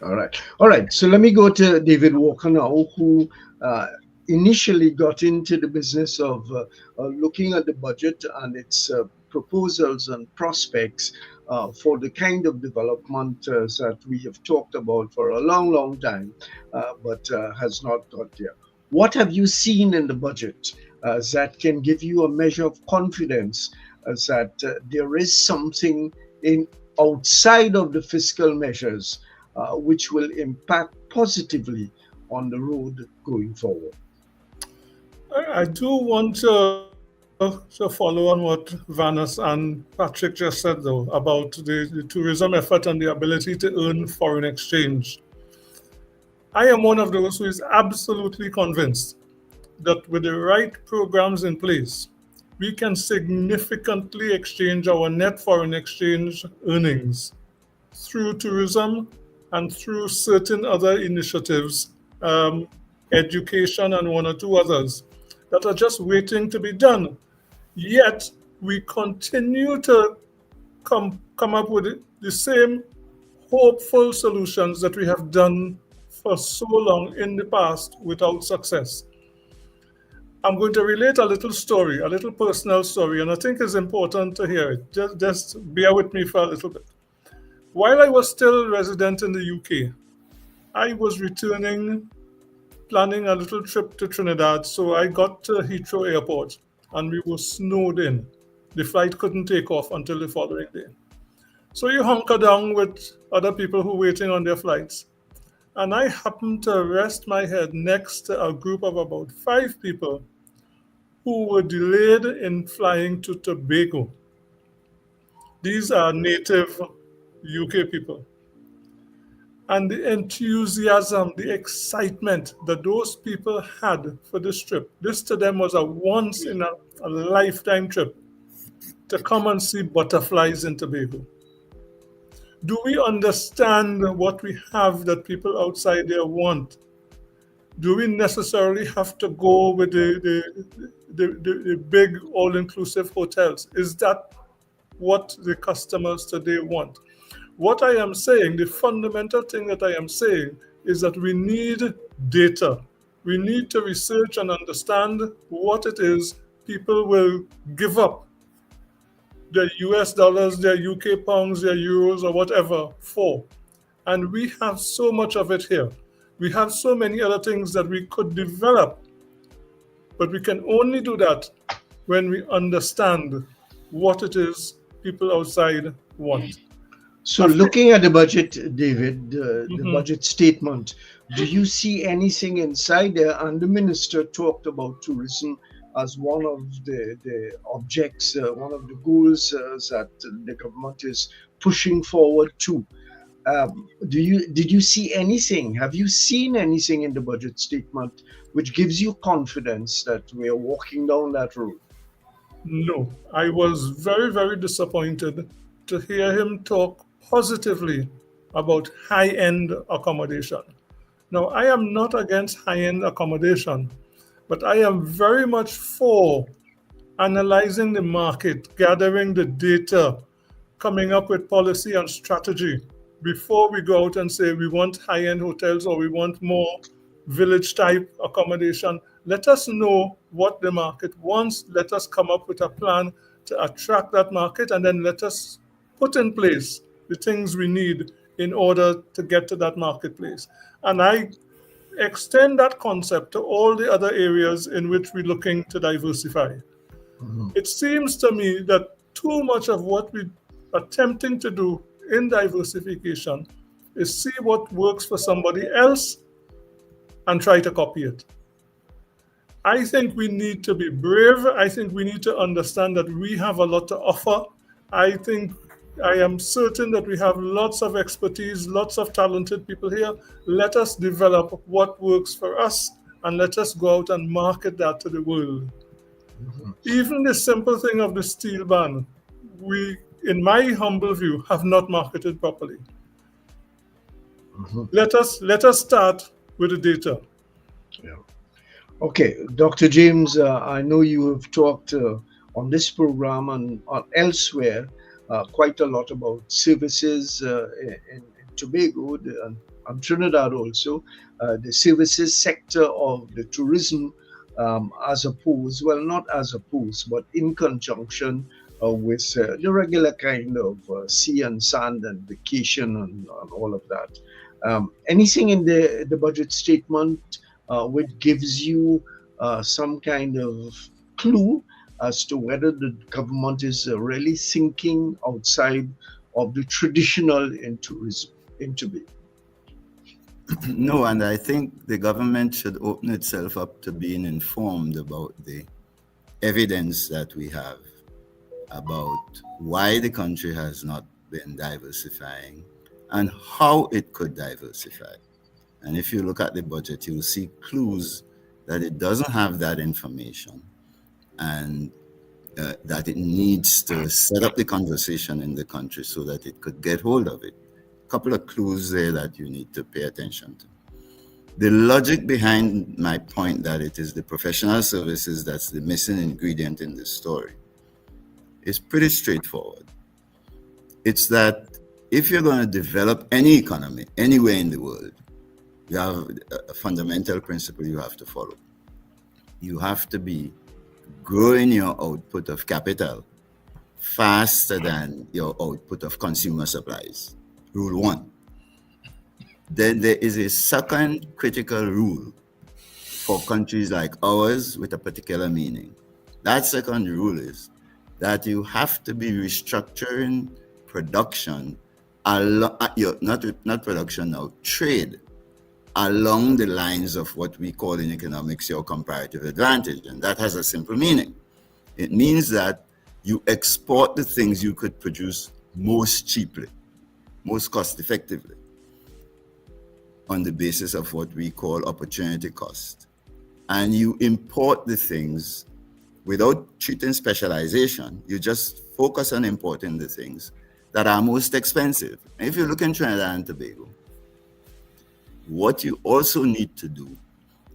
All right. So let me go to David Walker now, who initially got into the business of looking at the budget and its proposals and prospects for the kind of development that we have talked about for a long, long time, but has not got there. What have you seen in the budget that can give you a measure of confidence that there is something outside of the fiscal measures which will impact positively on the road going forward? I do want to follow on what Vanus and Patrick just said, though, about the tourism effort and the ability to earn foreign exchange. I am one of those who is absolutely convinced that with the right programs in place, we can significantly exchange our net foreign exchange earnings through tourism and through certain other initiatives, education and one or two others that are just waiting to be done. Yet we continue to come up with the same hopeful solutions that we have done for so long in the past without success. I'm going to relate a little story, a little personal story, and I think it's important to hear it. Just bear with me for a little bit. While I was still resident in the UK, I was returning, planning a little trip to Trinidad, so I got to Heathrow Airport and we were snowed in. The flight couldn't take off until the following day. So you hunker down with other people who are waiting on their flights. And I happened to rest my head next to a group of about 5 people who were delayed in flying to Tobago. These are native UK people. And the enthusiasm, the excitement that those people had for this trip, this to them was a once in a lifetime trip to come and see butterflies in Tobago. Do we understand what we have that people outside there want? Do we necessarily have to go with the big all-inclusive hotels? Is that what the customers today want? What I am saying, the fundamental thing that I am saying, is that we need data. We need to research and understand what it is people will give up their US dollars, their UK pounds, their euros, or whatever for. And we have so much of it here. We have so many other things that we could develop, but we can only do that when we understand what it is people outside want. So looking at the budget, David, the budget statement, do you see anything inside there? And the minister talked about tourism as one of the objects, one of the goals that the government is pushing forward to. Did you see anything? Have you seen anything in the budget statement which gives you confidence that we are walking down that road? No, I was very, very disappointed to hear him talk positively about high-end accommodation. Now, I am not against high-end accommodation, but I am very much for analyzing the market, gathering the data, coming up with policy and strategy before we go out and say we want high-end hotels or we want more village-type accommodation. Let us know what the market wants. Let us come up with a plan to attract that market, and then let us put in place the things we need in order to get to that marketplace. And extend that concept to all the other areas in which we're looking to diversify. It seems to me that too much of what we're attempting to do in diversification is see what works for somebody else and try to copy it. I think we need to be brave. I think we need to understand that we have a lot to offer. I am certain that we have lots of expertise, lots of talented people here. Let us develop what works for us and let us go out and market that to the world. Even the simple thing of the steel ban, we, in my humble view, have not marketed properly. Let us start with the data. Yeah. Okay, Dr. James, I know you have talked on this program and elsewhere quite a lot about services in Tobago and Trinidad also, the services sector of the tourism as opposed, well, not as opposed, but in conjunction with the regular kind of sea and sand and vacation and all of that. Anything in the budget statement which gives you some kind of clue as to whether the government is really thinking outside of the traditional in tourism in Tobago? No, and I think the government should open itself up to being informed about the evidence that we have about why the country has not been diversifying and how it could diversify. And if you look at the budget, you'll see clues that it doesn't have that information and that it needs to set up the conversation in the country so that it could get hold of it. A couple of clues there that you need to pay attention to. The logic behind my point that it is the professional services that's the missing ingredient in this story is pretty straightforward. It's that if you're going to develop any economy anywhere in the world, you have a fundamental principle you have to follow. You have to be growing your output of capital faster than your output of consumer supplies. Rule one. Then there is a second critical rule for countries like ours with a particular meaning. That second rule is that you have to be restructuring production, not production now, trade, along the lines of what we call in economics your comparative advantage. And that has a simple meaning. It means that you export the things you could produce most cheaply, most cost effectively, on the basis of what we call opportunity cost. And you import the things without treating specialization. You just focus on importing the things that are most expensive. And if you look in Trinidad and Tobago, what you also need to do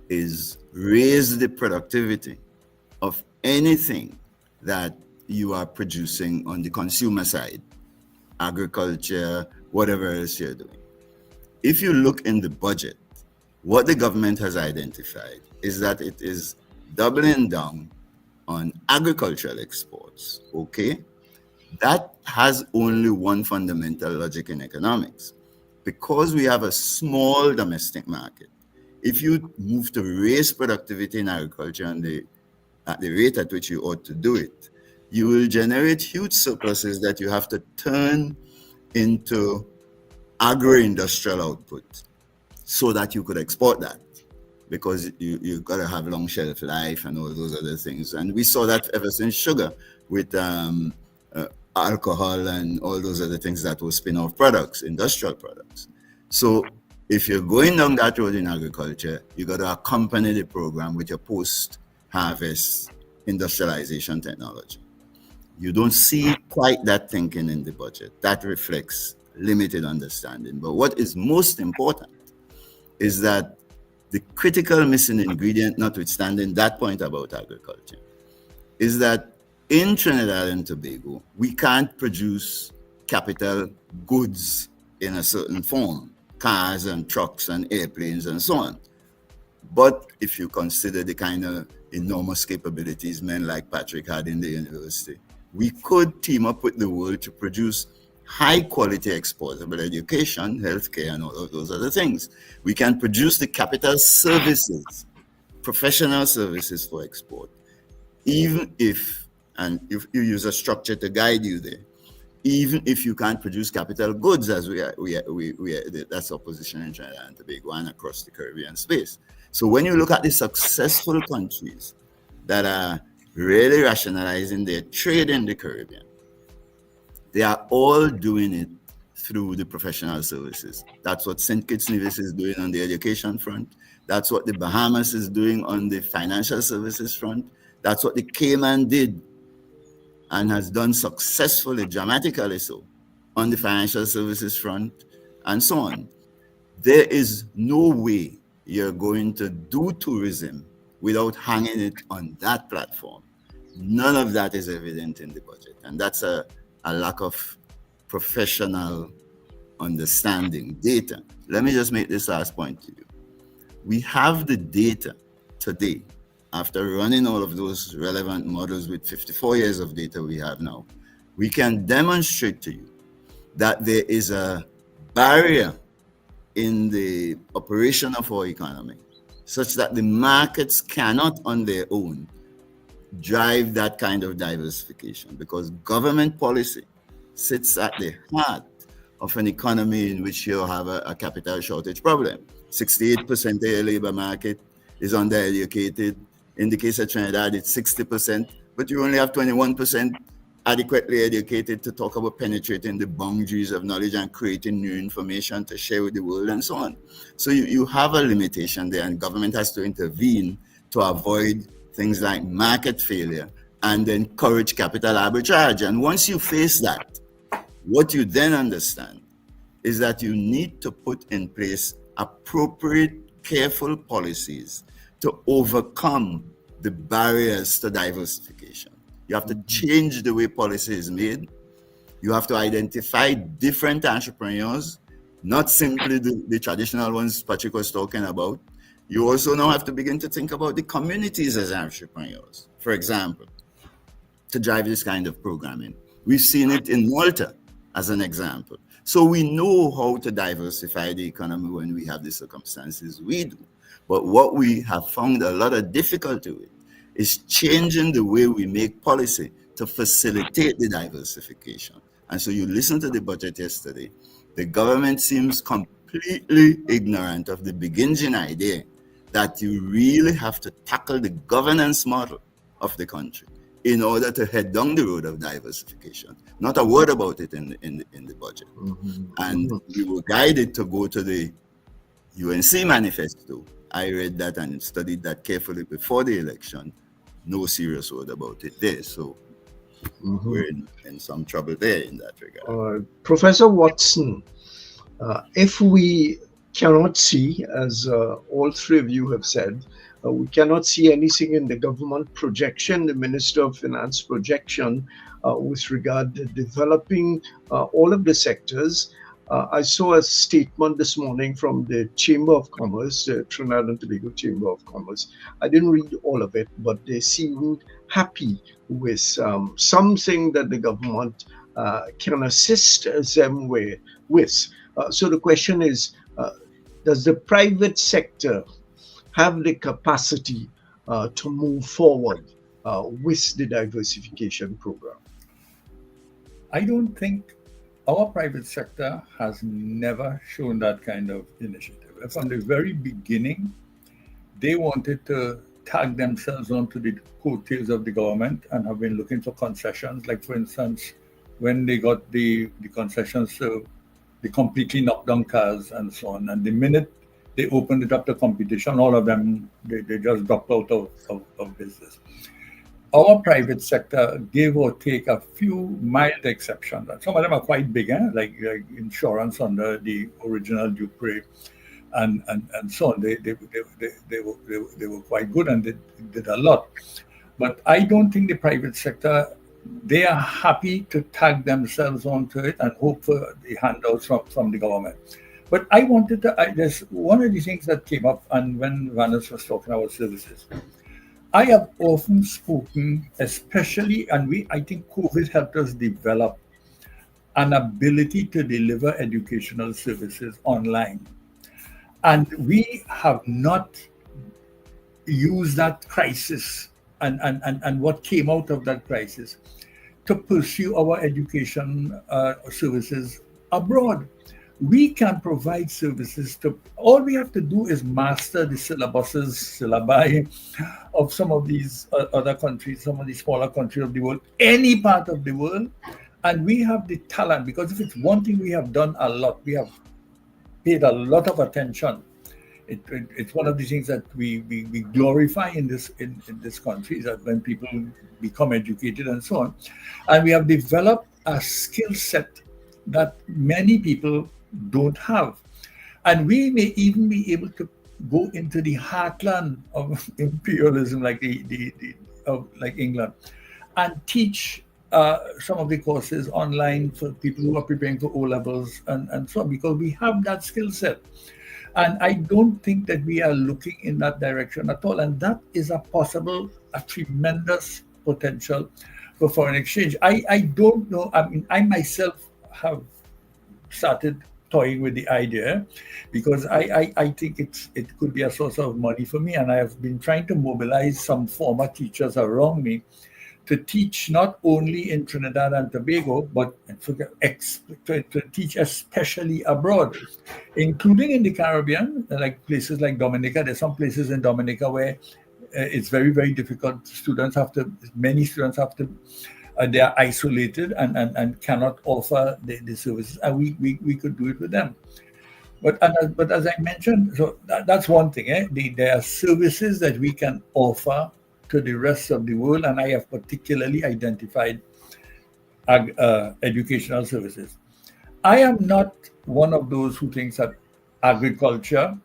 is raise the productivity of anything that you are producing on the consumer side, agriculture, whatever else you're doing. If you look in the budget, what the government has identified is that it is doubling down on agricultural exports, okay? That has only one fundamental logic in economics. Because we have a small domestic market, if you move to raise productivity in agriculture and at the rate at which you ought to do it, you will generate huge surpluses that you have to turn into agro-industrial output so that you could export that, because you've got to have long shelf life and all those other things. And we saw that ever since sugar with alcohol and all those other things that will spin off products, industrial products. So if you're going down that road in agriculture, you got to accompany the program with your post-harvest industrialization technology. You don't see quite that thinking in the budget. That reflects limited understanding. But what is most important is that the critical missing ingredient, notwithstanding that point about agriculture, is that in Trinidad and Tobago, we can't produce capital goods in a certain form, cars and trucks and airplanes and so on. But if you consider the kind of enormous capabilities men like Patrick had in the university, we could team up with the world to produce high quality exportable education, healthcare, and all of those other things. We can produce the capital services, professional services for export, even if, and if you use a structure to guide you there, even if you can't produce capital goods, as we are that's our position in Trinidad and Tobago and across the Caribbean space. So when you look at the successful countries that are really rationalizing their trade in the Caribbean, they are all doing it through the professional services. That's what St. Kitts Nevis is doing on the education front. That's what the Bahamas is doing on the financial services front. That's what the Cayman did and has done successfully, dramatically so, on the financial services front, and so on. There is no way you're going to do tourism without hanging it on that platform. None of that is evident in the budget, and that's a lack of professional understanding. Data. Let me just make this last point to you. We have the data today. After running all of those relevant models with 54 years of data we have now, we can demonstrate to you that there is a barrier in the operation of our economy such that the markets cannot on their own drive that kind of diversification, because government policy sits at the heart of an economy in which you have a capital shortage problem. 68% of your labor market is undereducated. In the case of Trinidad, it's 60%, but you only have 21% adequately educated to talk about penetrating the boundaries of knowledge and creating new information to share with the world and so on. So you have a limitation there, and government has to intervene to avoid things like market failure and encourage capital arbitrage. And once you face that, what you then understand is that you need to put in place appropriate, careful policies to overcome the barriers to diversification. You have to change the way policy is made. You have to identify different entrepreneurs, not simply the traditional ones Patrick was talking about. You also now have to begin to think about the communities as entrepreneurs, for example, to drive this kind of programming. We've seen it in Malta as an example. So we know how to diversify the economy when we have the circumstances we do. But what we have found a lot of difficulty with is changing the way we make policy to facilitate the diversification. And so you listen to the budget yesterday, the government seems completely ignorant of the beginning idea that you really have to tackle the governance model of the country in order to head down the road of diversification. Not a word about it in the budget. And we were guided to go to the UNC manifesto. I read that and studied that carefully before the election. No serious word about it there. So we're in some trouble there in that regard. Professor Watson, if we cannot see, as all three of you have said, we cannot see anything in the government projection, the Minister of Finance projection, with regard to developing all of the sectors. I saw a statement this morning from the Chamber of Commerce, the Trinidad and Tobago Chamber of Commerce. I didn't read all of it, but they seemed happy with something that the government can assist them with. So the question is, does the private sector have the capacity to move forward with the diversification program? I don't think our private sector has never shown that kind of initiative. From the very beginning, they wanted to tag themselves onto the coattails of the government and have been looking for concessions. Like, for instance, when they got the concessions to the completely knocked down cars and so on, and the minute they opened it up to competition, all of them, they just dropped out of business. Our private sector give or take a few mild exceptions. Some of them are quite big, like insurance under the original Dupree and so on. They were quite good and they did a lot. But I don't think the private sector, they are happy to tag themselves onto it and hope for the handouts from the government. But I wanted to, there's one of the things that came up, and when Vanus was talking about services, I have often spoken, especially, and I think COVID helped us develop an ability to deliver educational services online. And we have not used that crisis and what came out of that crisis to pursue our education services abroad. We can provide services to, all we have to do is master the syllabi of some of these other countries, some of the smaller countries of the world, any part of the world. And we have the talent, because if it's one thing we have done a lot, we have paid a lot of attention. It's one of the things that we glorify in this country, is that when people become educated and so on, and we have developed a skill set that many people don't have, and we may even be able to go into the heartland of imperialism, like like England, and teach some of the courses online for people who are preparing for O levels and so on, because we have that skill set. And I don't think that we are looking in that direction at all. And that is a tremendous potential for foreign exchange. I don't know. I mean, I myself have started toying with the idea, because I think it could be a source of money for me. And I have been trying to mobilize some former teachers around me to teach not only in Trinidad and Tobago, but to teach especially abroad, including in the Caribbean, like places like Dominica. There's some places in Dominica where it's very, very difficult. Many students have to, they are isolated and cannot offer the services, and we could do it with them. But as I mentioned, so that's one thing. There are services that we can offer to the rest of the world, and I have particularly identified educational services. I am not one of those who thinks that agriculture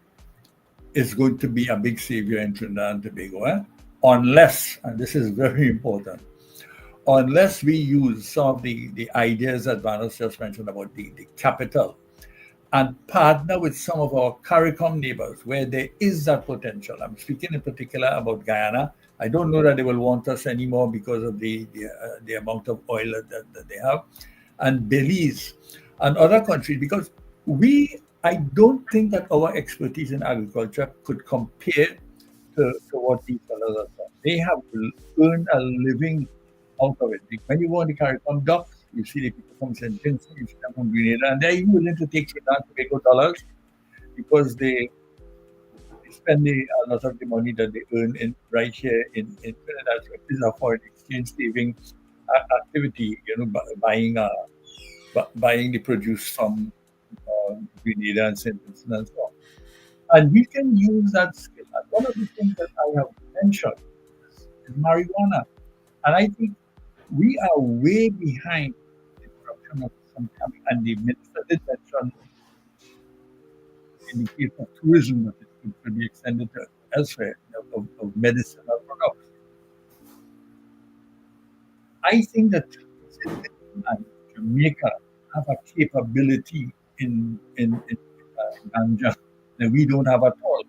is going to be a big savior in Trinidad and Tobago, unless, and this is very important, unless we use some of the ideas that Vanus just mentioned about the capital, and partner with some of our CARICOM neighbors where there is that potential. I'm speaking in particular about Guyana. I don't know that they will want us anymore because of the amount of oil that they have, and Belize and other countries, because I don't think that our expertise in agriculture could compare to what these fellows have done. They have earned a living out of it. When you go on the CARICOM docks, you see the people from St. Vincent, you see them from Grenada, and they're even willing to take Trinidad and Tobago dollars, because they spend a lot of the money that they earn right here in Trinidad. So it is a foreign exchange saving activity, buying the produce from Grenada and St. Vincent and so on. And we can use that skill. And one of the things that I have mentioned is marijuana. And I think we are way behind the production of some cannabis. And the minister did mention in the case of tourism that it could be extended to elsewhere, of medicinal products. I think that Jamaica have a capability in ganja that we don't have at all.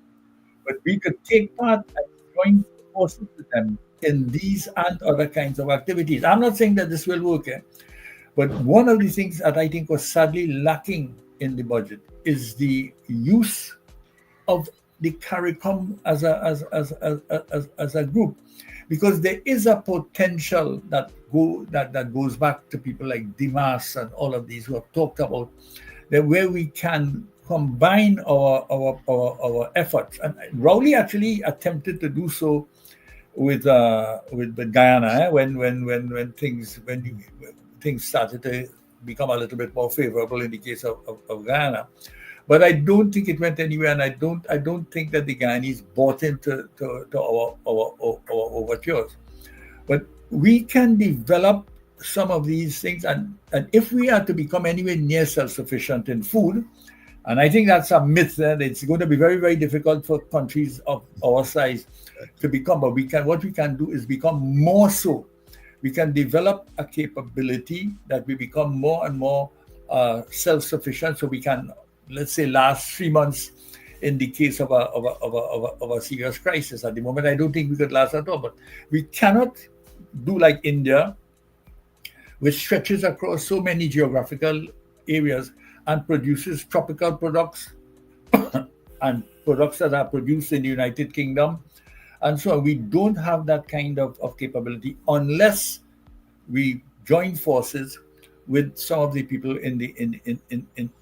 But we could take part and join forces with them in these and other kinds of activities. I'm not saying that this will work, but one of the things that I think was sadly lacking in the budget is the use of the CARICOM as a group, because there is a potential that goes back to people like Dimas and all of these who have talked about that, where we can combine our efforts. And Rowley actually attempted to do so with the Guyana, when things started to become a little bit more favorable in the case of Guyana. But I don't think it went anywhere, and I don't think that the Guyanese bought into our overtures. But we can develop some of these things, and if we are to become anywhere near self-sufficient in food, and I think that's a myth that it's going to be very, very difficult for countries of our size to become, but what we can do is become more so. We can develop a capability that we become more and more self-sufficient, so we can, let's say, last 3 months in the case of a serious crisis. At the moment, I don't think we could last at all, but we cannot do like India, which stretches across so many geographical areas and produces tropical products and products that are produced in the United Kingdom. And so we don't have that kind of capability unless we join forces with some of the people in the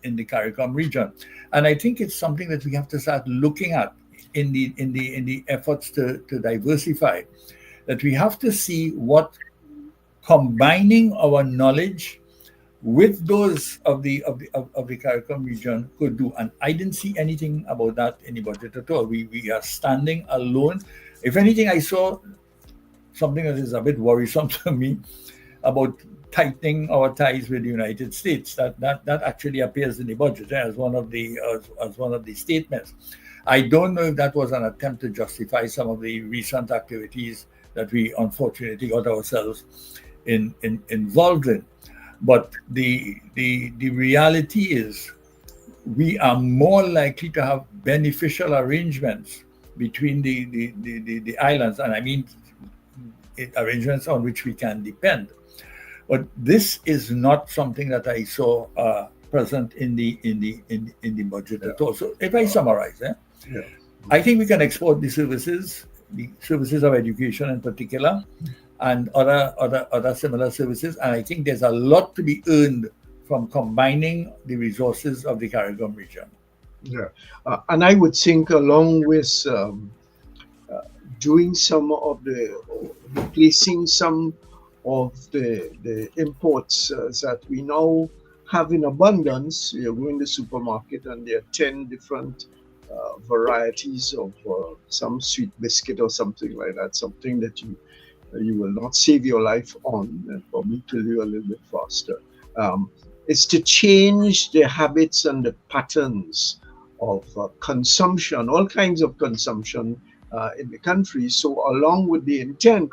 CARICOM region. And I think it's something that we have to start looking at in the efforts to diversify, that we have to see what combining our knowledge with those of the CARICOM region could do. And I didn't see anything about that in the budget at all. We are standing alone. If anything, I saw something that is a bit worrisome to me about tightening our ties with the United States. That actually appears in the budget as one of the statements. I don't know if that was an attempt to justify some of the recent activities that we unfortunately got ourselves involved in. But the reality is we are more likely to have beneficial arrangements between the islands, and I mean arrangements on which we can depend. But this is not something that I saw present in the budget at all. So if I summarize, I think we can export the services of education in particular, and other similar services. And I think there's a lot to be earned from combining the resources of the CARICOM region. Yeah, and I would think along with doing some of replacing some of the imports that we now have in abundance. You go in the supermarket and there are 10 different varieties of some sweet biscuit or something like that, something that you will not save your life on and probably kill you a little bit faster. It's to change the habits and the patterns of consumption, all kinds of consumption in the country. So along with the intent,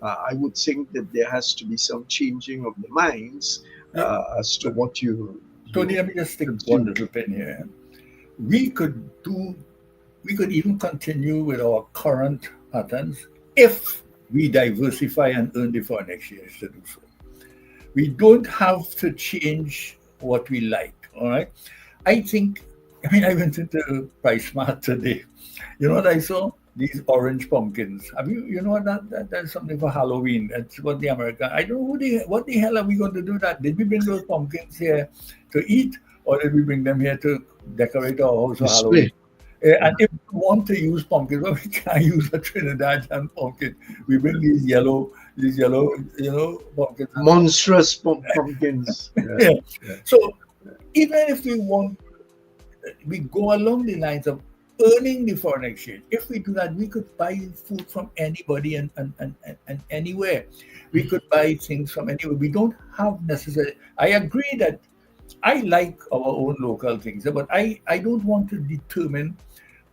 I would think that there has to be some changing of the minds as to what you... Tony, let me just stick one little pin here. We could even continue with our current patterns if we diversify and earn the foreign exchange to do so. We don't have to change what we like, all right? I went into PriceSmart today. You know what I saw? These orange pumpkins. You know that's something for Halloween. That's what the American... I don't know what the hell are we going to do that? Did we bring those pumpkins here to eat, or did we bring them here to decorate our house for Halloween? And if we want to use pumpkins, well, we can't use a Trinidad and pumpkin. We bring these yellow, pumpkins. Monstrous pumpkins. Yeah. So even if we go along the lines of earning the foreign exchange. If we do that, we could buy food from anybody and anywhere. We could buy things from anywhere. We don't have necessarily... I agree that I like our own local things, but I don't want to determine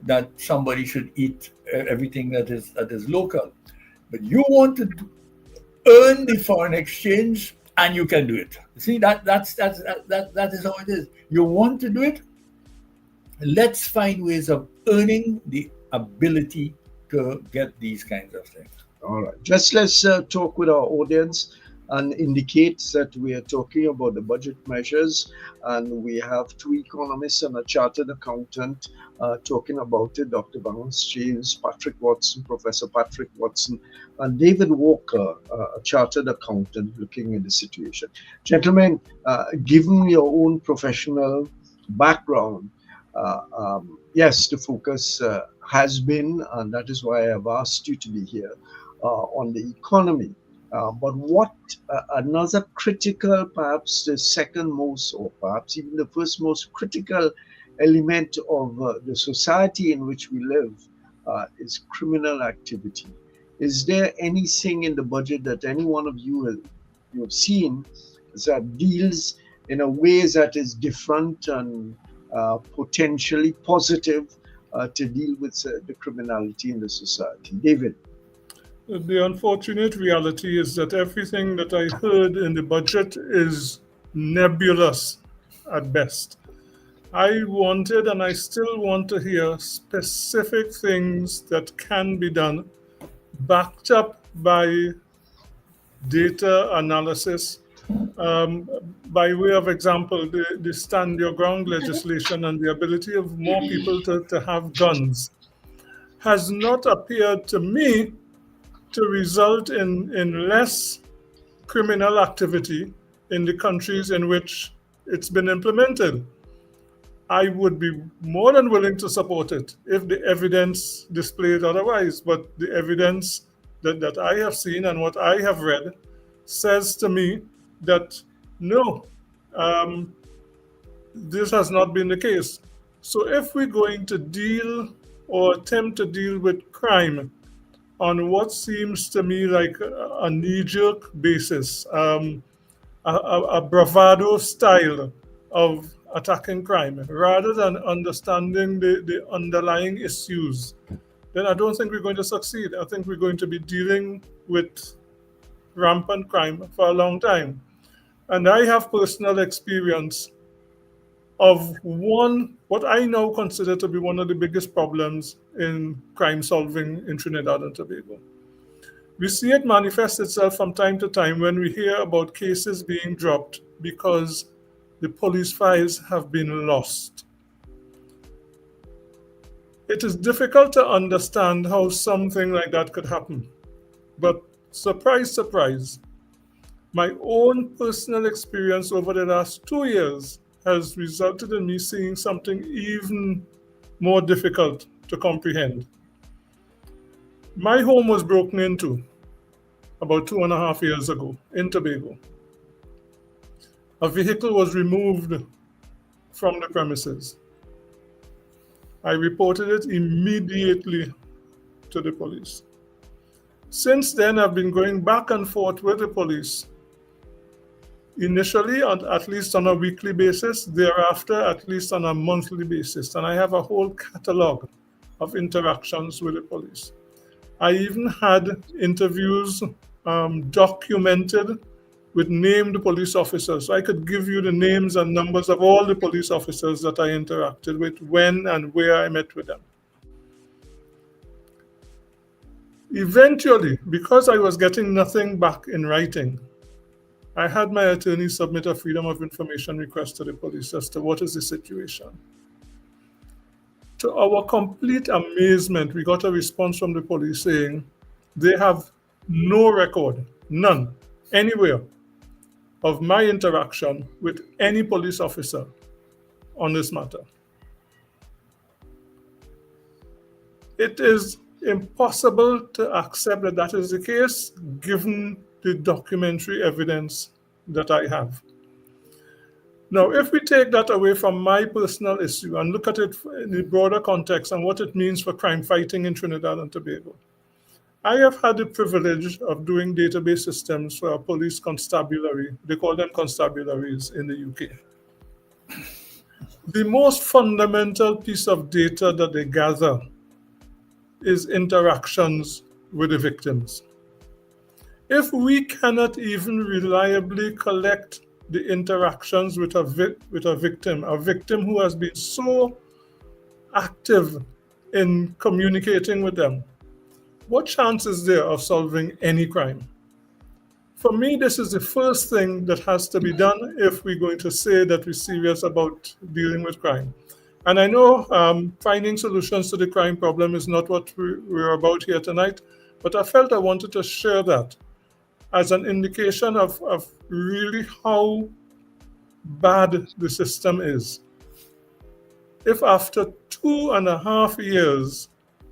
that somebody should eat everything that is local. But you want to earn the foreign exchange, and you can do it. See, that is how it is. You want to do it? Let's find ways of earning the ability to get these kinds of things. All right. Just let's talk with our audience and indicate that we are talking about the budget measures, and we have two economists and a chartered accountant talking about it, Dr. Vanus James, Patrick Watson, Professor Patrick Watson, and David Walker, a chartered accountant looking at the situation. Gentlemen, given your own professional background, yes, the focus has been, and that is why I've asked you to be here, on the economy. But what another critical, perhaps the second most, or perhaps even the first most critical element of the society in which we live is criminal activity. Is there anything in the budget that any one of you have seen that deals in a way that is different and potentially positive to deal with the criminality in the society? David? The unfortunate reality is that everything that I heard in the budget is nebulous at best. I wanted, and I still want to hear specific things that can be done, backed up by data analysis By way of example, the stand your ground legislation and the ability of more people to have guns has not appeared to me to result in less criminal activity in the countries in which it's been implemented. I would be more than willing to support it if the evidence displayed otherwise. But the evidence that I have seen and what I have read says to me that no, this has not been the case. So if we're going to deal or attempt to deal with crime on what seems to me like a knee-jerk basis, a bravado style of attacking crime, rather than understanding the underlying issues, then I don't think we're going to succeed. I think we're going to be dealing with rampant crime for a long time. And I have personal experience of what I now consider to be one of the biggest problems in crime solving in Trinidad and Tobago. We see it manifest itself from time to time when we hear about cases being dropped because the police files have been lost. It is difficult to understand how something like that could happen. But surprise, surprise, my own personal experience over the last 2 years has resulted in me seeing something even more difficult to comprehend. My home was broken into about 2.5 years ago in Tobago. A vehicle was removed from the premises. I reported it immediately to the police. Since then, I've been going back and forth with the police, initially at least on a weekly basis, thereafter at least on a monthly basis. And I have a whole catalog of interactions with the police. I even had interviews documented with named police officers. So I could give you the names and numbers of all the police officers that I interacted with, when and where I met with them. Eventually, because I was getting nothing back in writing, I had my attorney submit a Freedom of Information request to the police as to what is the situation. To our complete amazement, we got a response from the police saying they have no record, none, anywhere, of my interaction with any police officer on this matter. It is impossible to accept that that is the case, given the documentary evidence that I have. Now, if we take that away from my personal issue and look at it in the broader context and what it means for crime fighting in Trinidad and Tobago, I have had the privilege of doing database systems for a police constabulary. They call them constabularies in the UK. The most fundamental piece of data that they gather is interactions with the victims. If we cannot even reliably collect the interactions with a victim who has been so active in communicating with them, what chance is there of solving any crime? For me, this is the first thing that has to be done if we're going to say that we're serious about dealing with crime. And I know finding solutions to the crime problem is not what we're about here tonight, but I felt I wanted to share that as an indication of really how bad the system is. If after 2.5 years,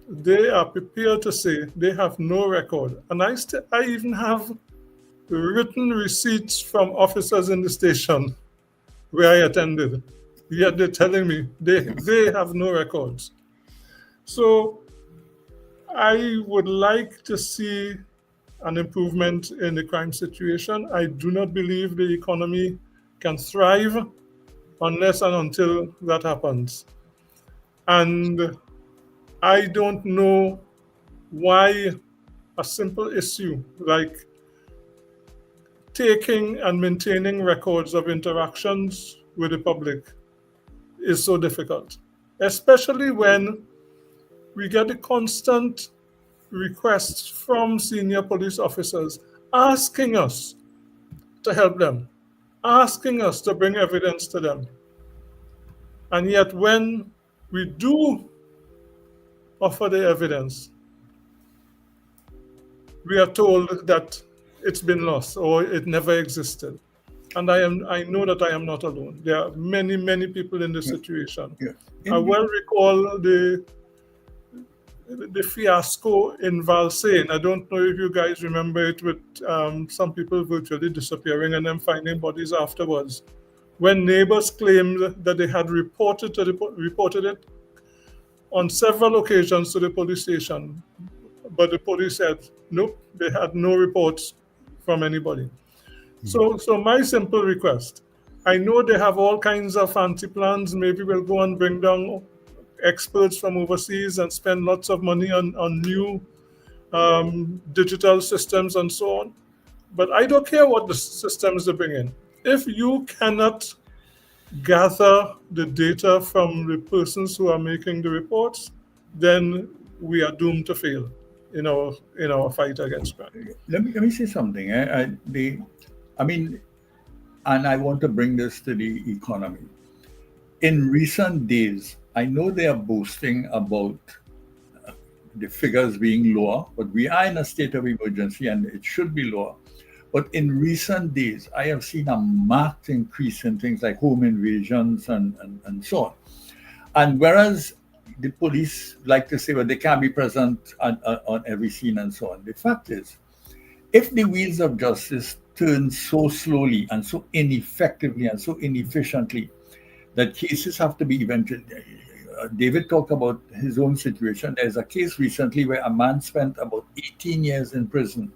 they are prepared to say they have no record, and I even have written receipts from officers in the station where I attended, yet they're telling me they have no records. So I would like to see an improvement in the crime situation. I do not believe the economy can thrive unless and until that happens. And I don't know why a simple issue like taking and maintaining records of interactions with the public is so difficult, especially when we get the constant requests from senior police officers asking us to help them, asking us to bring evidence to them. And yet when we do offer the evidence, we are told that it's been lost or it never existed. And I know that I am not alone. There are many, many people in this situation. Yeah. I well recall the fiasco in Valsayn. I don't know if you guys remember it, with some people virtually disappearing and then finding bodies afterwards. When neighbors claimed that they had reported it on several occasions to the police station, but the police said nope, they had no reports from anybody. So my simple request, I know they have all kinds of fancy plans. Maybe we'll go and bring down experts from overseas and spend lots of money on new digital systems and so on. But I don't care what the systems they bring in. If you cannot gather the data from the persons who are making the reports, then we are doomed to fail in our fight against crime. Let me say something. I mean, and I want to bring this to the economy. In recent days, I know they are boasting about the figures being lower, but we are in a state of emergency and it should be lower. But in recent days, I have seen a marked increase in things like home invasions and so on. And whereas the police like to say, well, they can't be present on every scene and so on. The fact is, if the wheels of justice turn so slowly and so ineffectively and so inefficiently that cases have to be eventually... David talked about his own situation. There's a case recently where a man spent about 18 years in prison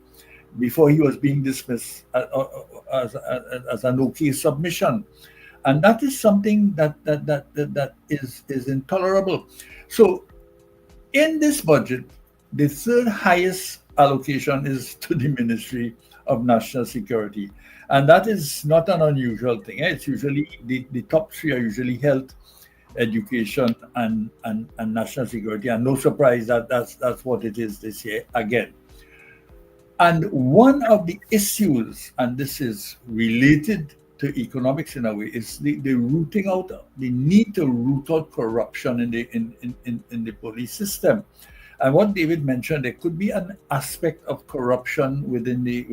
before he was being dismissed as an okay submission. And that is something that is intolerable. So in this budget, the third highest allocation is to the Ministry of National Security. And that is not an unusual thing. It's usually, the top three are usually health, education, and national security. And no surprise that that's what it is this year again. And one of the issues, and this is related to economics in a way, is the rooting out, the need to root out corruption in the police system. And what David mentioned, there could be an aspect of corruption within the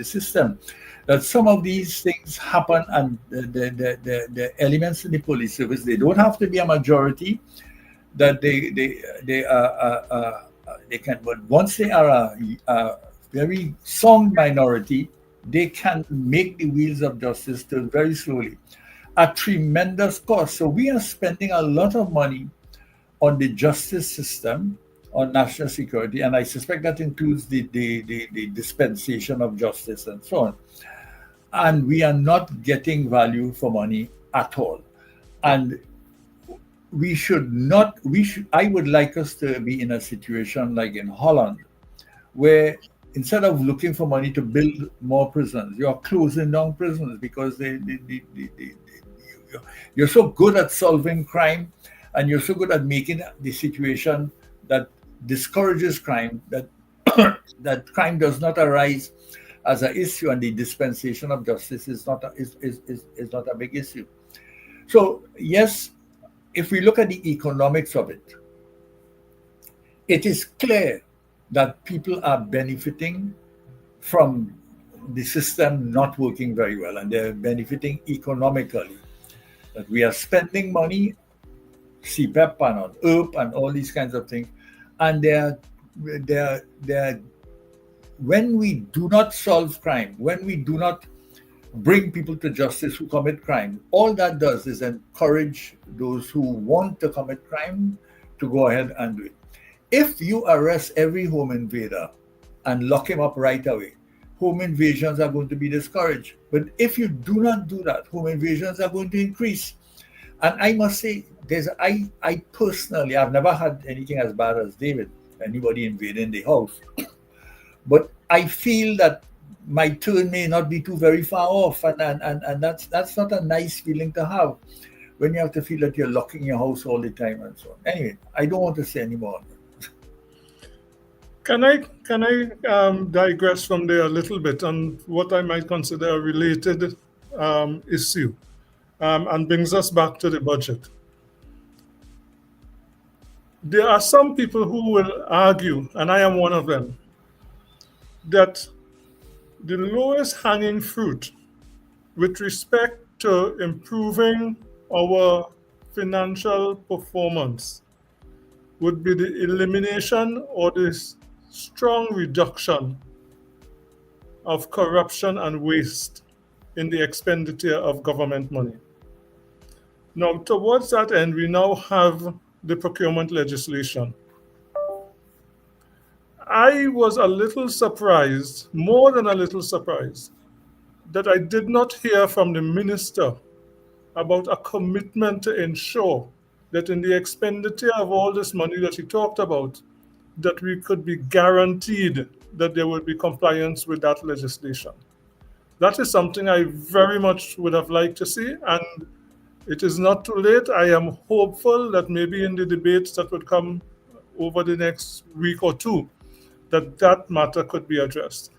system. That some of these things happen, and the elements in the police service, they don't have to be a majority. That they can, but once they are a very sound minority, they can make the wheels of justice turn very slowly, at tremendous cost. So we are spending a lot of money on the justice system, on national security, and I suspect that includes the dispensation of justice and so on. And we are not getting value for money at all. And I would like us to be in a situation like in Holland, where instead of looking for money to build more prisons, you are closing down prisons because you're so good at solving crime, and you're so good at making the situation that discourages crime, that that crime does not arise as an issue, and the dispensation of justice is not a big issue. So yes, if we look at the economics of it, it is clear that people are benefiting from the system not working very well, and they're benefiting economically. That we are spending money, CPEP and on ERP and all these kinds of things, and when we do not solve crime, when we do not bring people to justice who commit crime, all that does is encourage those who want to commit crime to go ahead and do it. If you arrest every home invader and lock him up right away, home invasions are going to be discouraged. But if you do not do that, home invasions are going to increase. And I must say, I personally, I've never had anything as bad as David, anybody invading the house. But I feel that my turn may not be too very far off, and that's not a nice feeling to have when you have to feel that you're locking your house all the time and so on. Anyway, I don't want to say any more. Can I digress from there a little bit on what I might consider a related issue, and brings us back to the budget. There are some people who will argue, and I am one of them, that the lowest hanging fruit with respect to improving our financial performance would be the elimination or the strong reduction of corruption and waste in the expenditure of government money. Now, towards that end, we now have the procurement legislation. I was a little surprised, more than a little surprised, that I did not hear from the minister about a commitment to ensure that in the expenditure of all this money that he talked about, that we could be guaranteed that there would be compliance with that legislation. That is something I very much would have liked to see, and it is not too late. I am hopeful that maybe in the debates that would come over the next week or two, that matter could be addressed.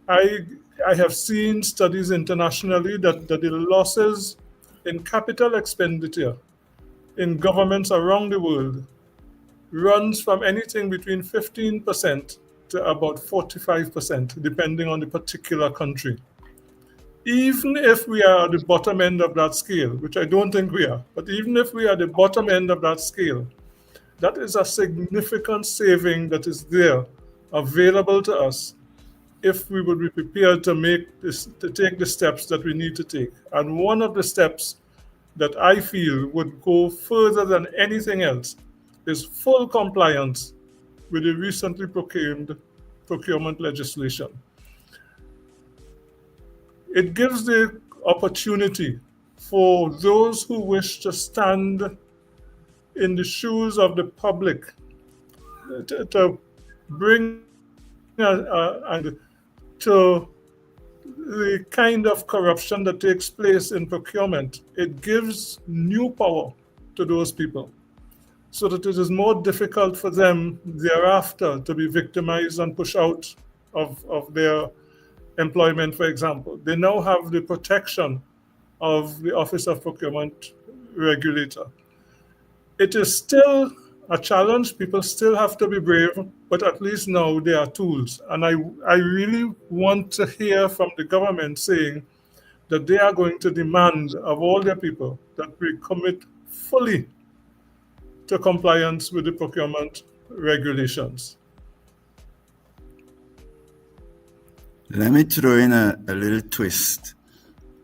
I have seen studies internationally that the losses in capital expenditure in governments around the world runs from anything between 15% to about 45%, depending on the particular country. Even if we are at the bottom end of that scale, which I don't think we are, but even if we are at the bottom end of that scale, that is a significant saving that is there, available to us, if we would be prepared to take the steps that we need to take. And one of the steps that I feel would go further than anything else is full compliance with the recently proclaimed procurement legislation. It gives the opportunity for those who wish to stand in the shoes of the public to bring and to the kind of corruption that takes place in procurement. It gives new power to those people so that it is more difficult for them thereafter to be victimized and pushed out of their employment, for example. They now have the protection of the Office of Procurement Regulator. It is still a challenge. People still have to be brave, but at least now there are tools. And I really want to hear from the government saying that they are going to demand of all their people that we commit fully to compliance with the procurement regulations. Let me throw in a little twist,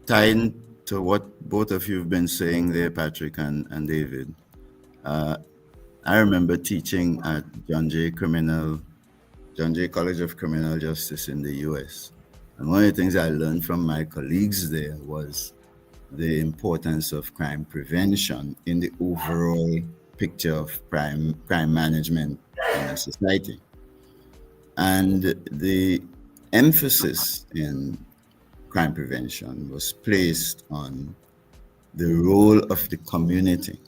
tying to what both of you have been saying there, Patrick and David. I remember teaching at John Jay College of Criminal Justice in the US. And one of the things I learned from my colleagues there was the importance of crime prevention in the overall picture of crime management in a society. And the emphasis in crime prevention was placed on the role of the community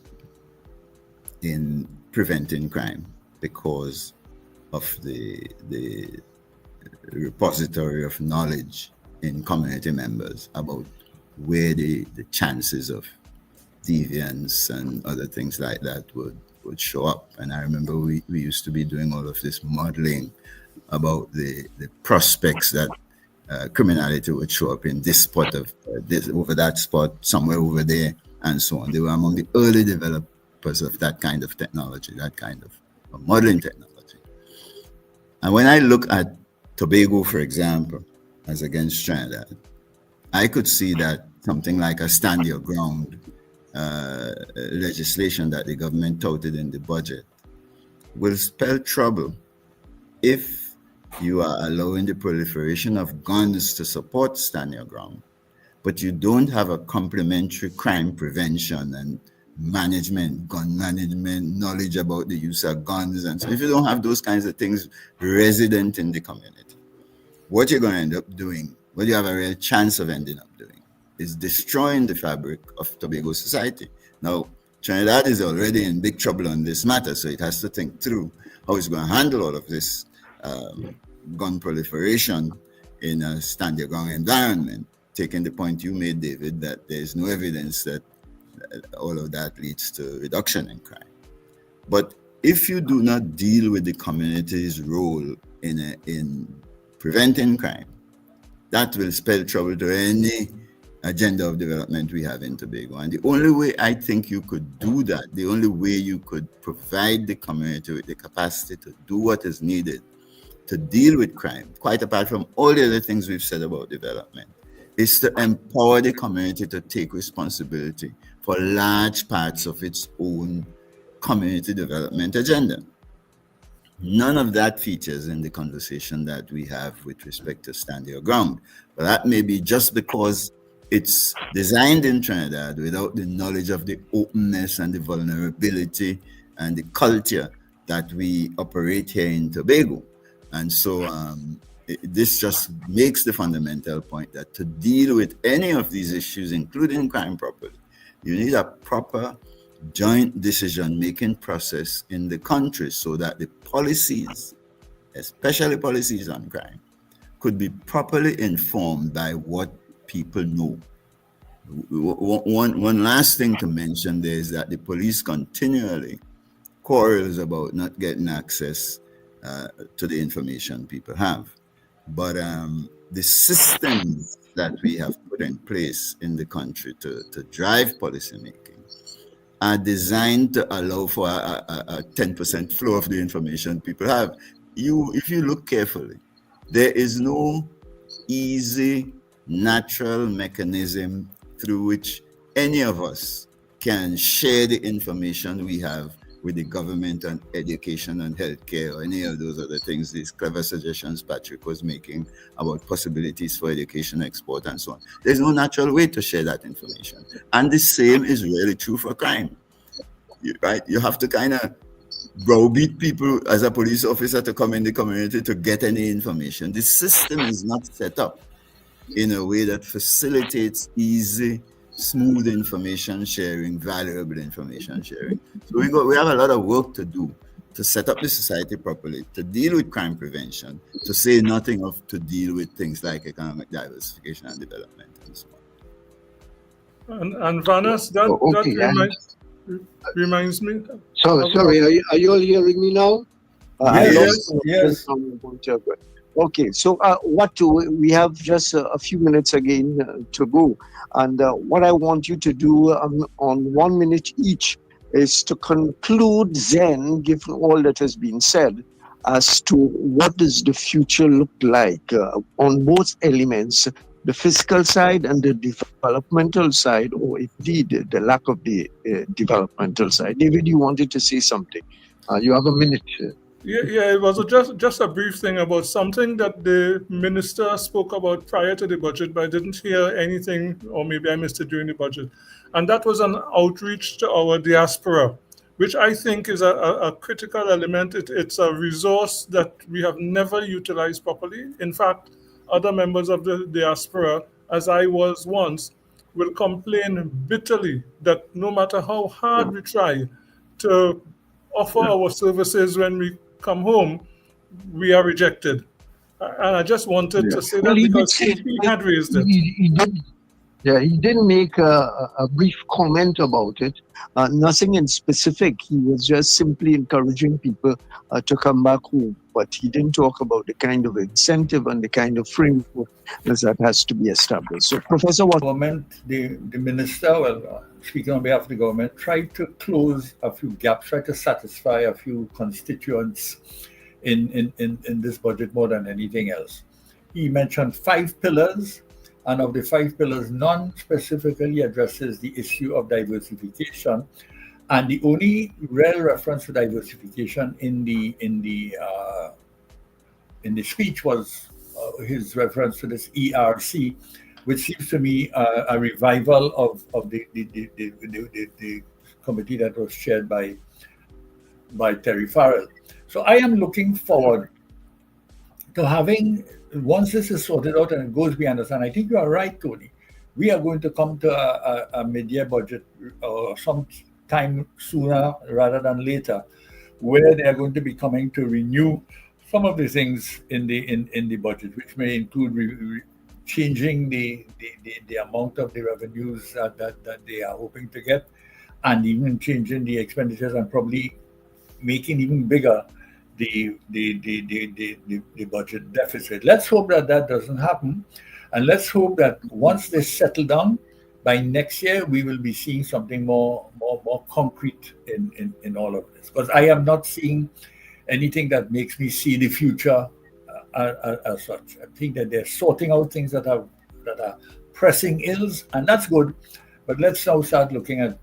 in preventing crime because of the repository of knowledge in community members about where the chances of deviance and other things like that would show up. And I remember we used to be doing all of this modeling about the prospects that criminality would show up in this spot of this over that spot, somewhere over there, and so on. They were among the early developers of that kind of technology, that kind of modeling technology. And when I look at Tobago, for example, as against Trinidad, I could see that something like a stand your ground legislation that the government touted in the budget will spell trouble if you are allowing the proliferation of guns to support stand your ground, but you don't have a complementary crime prevention and management, gun management, knowledge about the use of guns. And so if you don't have those kinds of things resident in the community, what you're going to end up doing, what you have a real chance of ending up doing, is destroying the fabric of Tobago society. Now, Trinidad is already in big trouble on this matter, so it has to think through how it's going to handle all of this gun proliferation in a stand-your-ground environment, taking the point you made, David, that there's no evidence that all of that leads to reduction in crime. But if you do not deal with the community's role in preventing crime, that will spell trouble to any agenda of development we have in Tobago. And the only way I think you could do that, the only way you could provide the community with the capacity to do what is needed to deal with crime, quite apart from all the other things we've said about development, is to empower the community to take responsibility for large parts of its own community development agenda. None of that features in the conversation that we have with respect to stand your ground. But that may be just because it's designed in Trinidad without the knowledge of the openness and the vulnerability and the culture that we operate here in Tobago. And so this just makes the fundamental point that to deal with any of these issues, including crime properly, you need a proper joint decision-making process in the country so that the policies, especially policies on crime, could be properly informed by what people know. One last thing to mention there is that the police continually quarrels about not getting access to the information people have. But the systems that we have put in place in the country to drive policymaking are designed to allow for a 10% flow of the information people have. If you look carefully, there is no easy, natural mechanism through which any of us can share the information we have with the government on education and healthcare or any of those other things, these clever suggestions Patrick was making about possibilities for education export and so on. There's no natural way to share that information. And the same is really true for crime, right? You have to kind of browbeat people as a police officer to come in the community to get any information. The system is not set up in a way that facilitates easy, smooth information sharing, valuable information sharing. So we have a lot of work to do to set up the society properly, to deal with crime prevention, to say nothing of to deal with things like economic diversification and development and so on. And Vanus, that reminds me. Sorry, are you all hearing me now? Yes. Okay, so we have just a few minutes again to go. And what I want you to do on 1 minute each is to conclude then, given all that has been said, as to what does the future look like on both elements, the fiscal side and the developmental side, or indeed the lack of the developmental side. David, you wanted to say something. You have a minute. Yeah, it was just a brief thing about something that the minister spoke about prior to the budget, but I didn't hear anything, or maybe I missed it during the budget. And that was an outreach to our diaspora, which I think is a critical element. It's a resource that we have never utilized properly. In fact, other members of the diaspora, as I was once, will complain bitterly that no matter how hard we try to offer our services when we come home, we are rejected. And I just wanted to say that because he had raised it. He didn't make a brief comment about it. Nothing in specific. He was just simply encouraging people to come back home. But he didn't talk about the kind of incentive and the kind of framework that has to be established. So, Professor Watson. The minister, speaking on behalf of the government, tried to close a few gaps, tried to satisfy a few constituents in this budget more than anything else. He mentioned 5 pillars, and of the 5 pillars, none specifically addresses the issue of diversification. And the only real reference to diversification in the speech was his reference to this ERC, which seems to me a revival of the committee that was chaired by Terry Farrell. So I am looking forward to having, once this is sorted out and it goes beyond us, and I think you are right, Tony, we are going to come to a mid-year budget or some time sooner rather than later, where they are going to be coming to renew some of the things in the budget, which may include changing the amount of the revenues that they are hoping to get, and even changing the expenditures, and probably making even bigger the budget deficit. Let's hope that doesn't happen, and let's hope that once they settle down, by next year we will be seeing something more concrete in all of this. Because I am not seeing anything that makes me see the future as such. I think that they're sorting out things that are pressing ills, and that's good. But let's now start looking at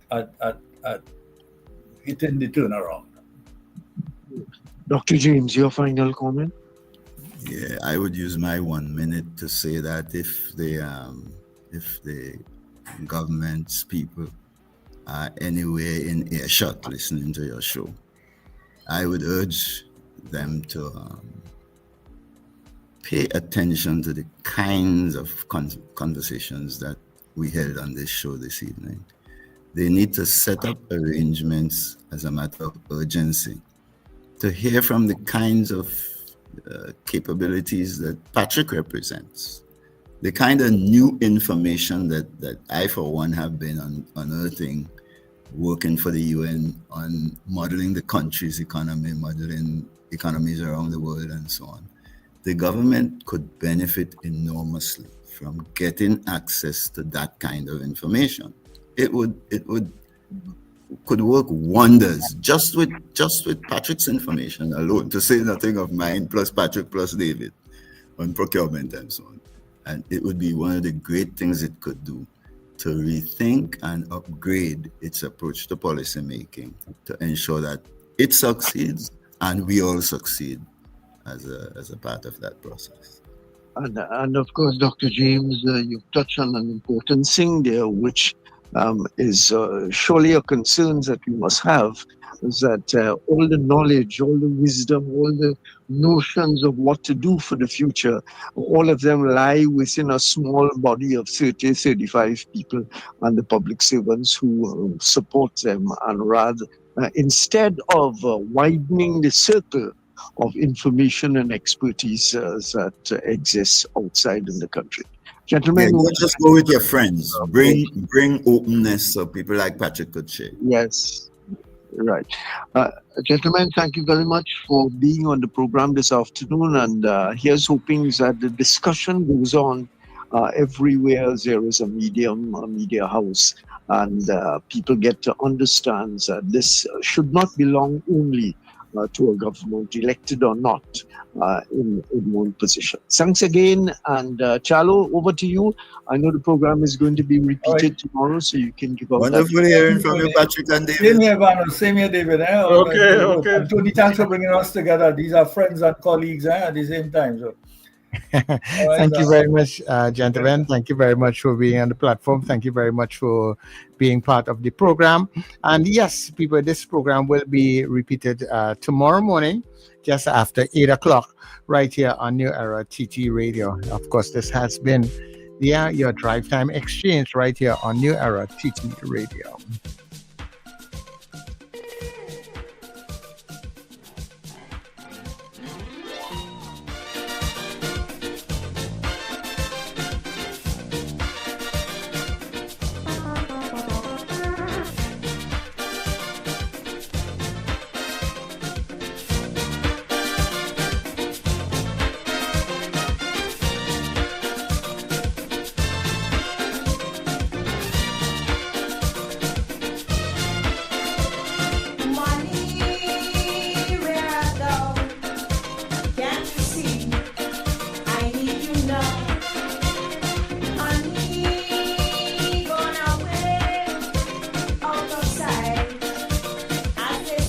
hitting the turnaround. Dr. James, your final comment? Yeah, I would use my 1 minute to say that if the government's people are anywhere in earshot listening to your show, I would urge them to pay attention to the kinds of conversations that we held on this show this evening. They need to set up arrangements as a matter of urgency to hear from the kinds of capabilities that Patrick represents, the kind of new information that I, for one, have been unearthing, working for the UN on modeling the country's economy, modeling economies around the world, and so on. The government could benefit enormously from getting access to that kind of information. It could work wonders just with Patrick's information alone, to say nothing of mine plus Patrick plus David on procurement and so on. And it would be one of the great things it could do to rethink and upgrade its approach to policy making to ensure that it succeeds and we all succeed as a part of that process. And of course, Dr. James, you've touched on an important thing there, which is surely a concern that we must have, is that all the knowledge, all the wisdom, all the notions of what to do for the future, all of them lie within a small body of 30, 35 people and the public servants who support them. And rather, instead of widening the circle of information and expertise that exists outside in the country. Gentlemen, don't just go with your friends. Bring openness so people like Patrick could share. Yes, right. Gentlemen, thank you very much for being on the program this afternoon. And here's hoping that the discussion goes on everywhere there is a media house, and people get to understand that this should not belong only to a government, elected or not, in one position. Thanks again, and Chalo, over to you. I know the program is going to be repeated tomorrow, so you can give out. Wonderful hearing from you, Patrick and David. Same here, Vanus. Same here, David. Okay. And Tony, thanks for bringing us together. These are friends and colleagues at the same time. So. Thank you very much, gentlemen. Thank you very much for being on the platform. Thank you very much for being part of the program. And yes, people, this program will be repeated tomorrow morning, just after 8 o'clock, right here on New Era TT Radio. Of course, this has been your Drive Time Exchange right here on New Era TT Radio.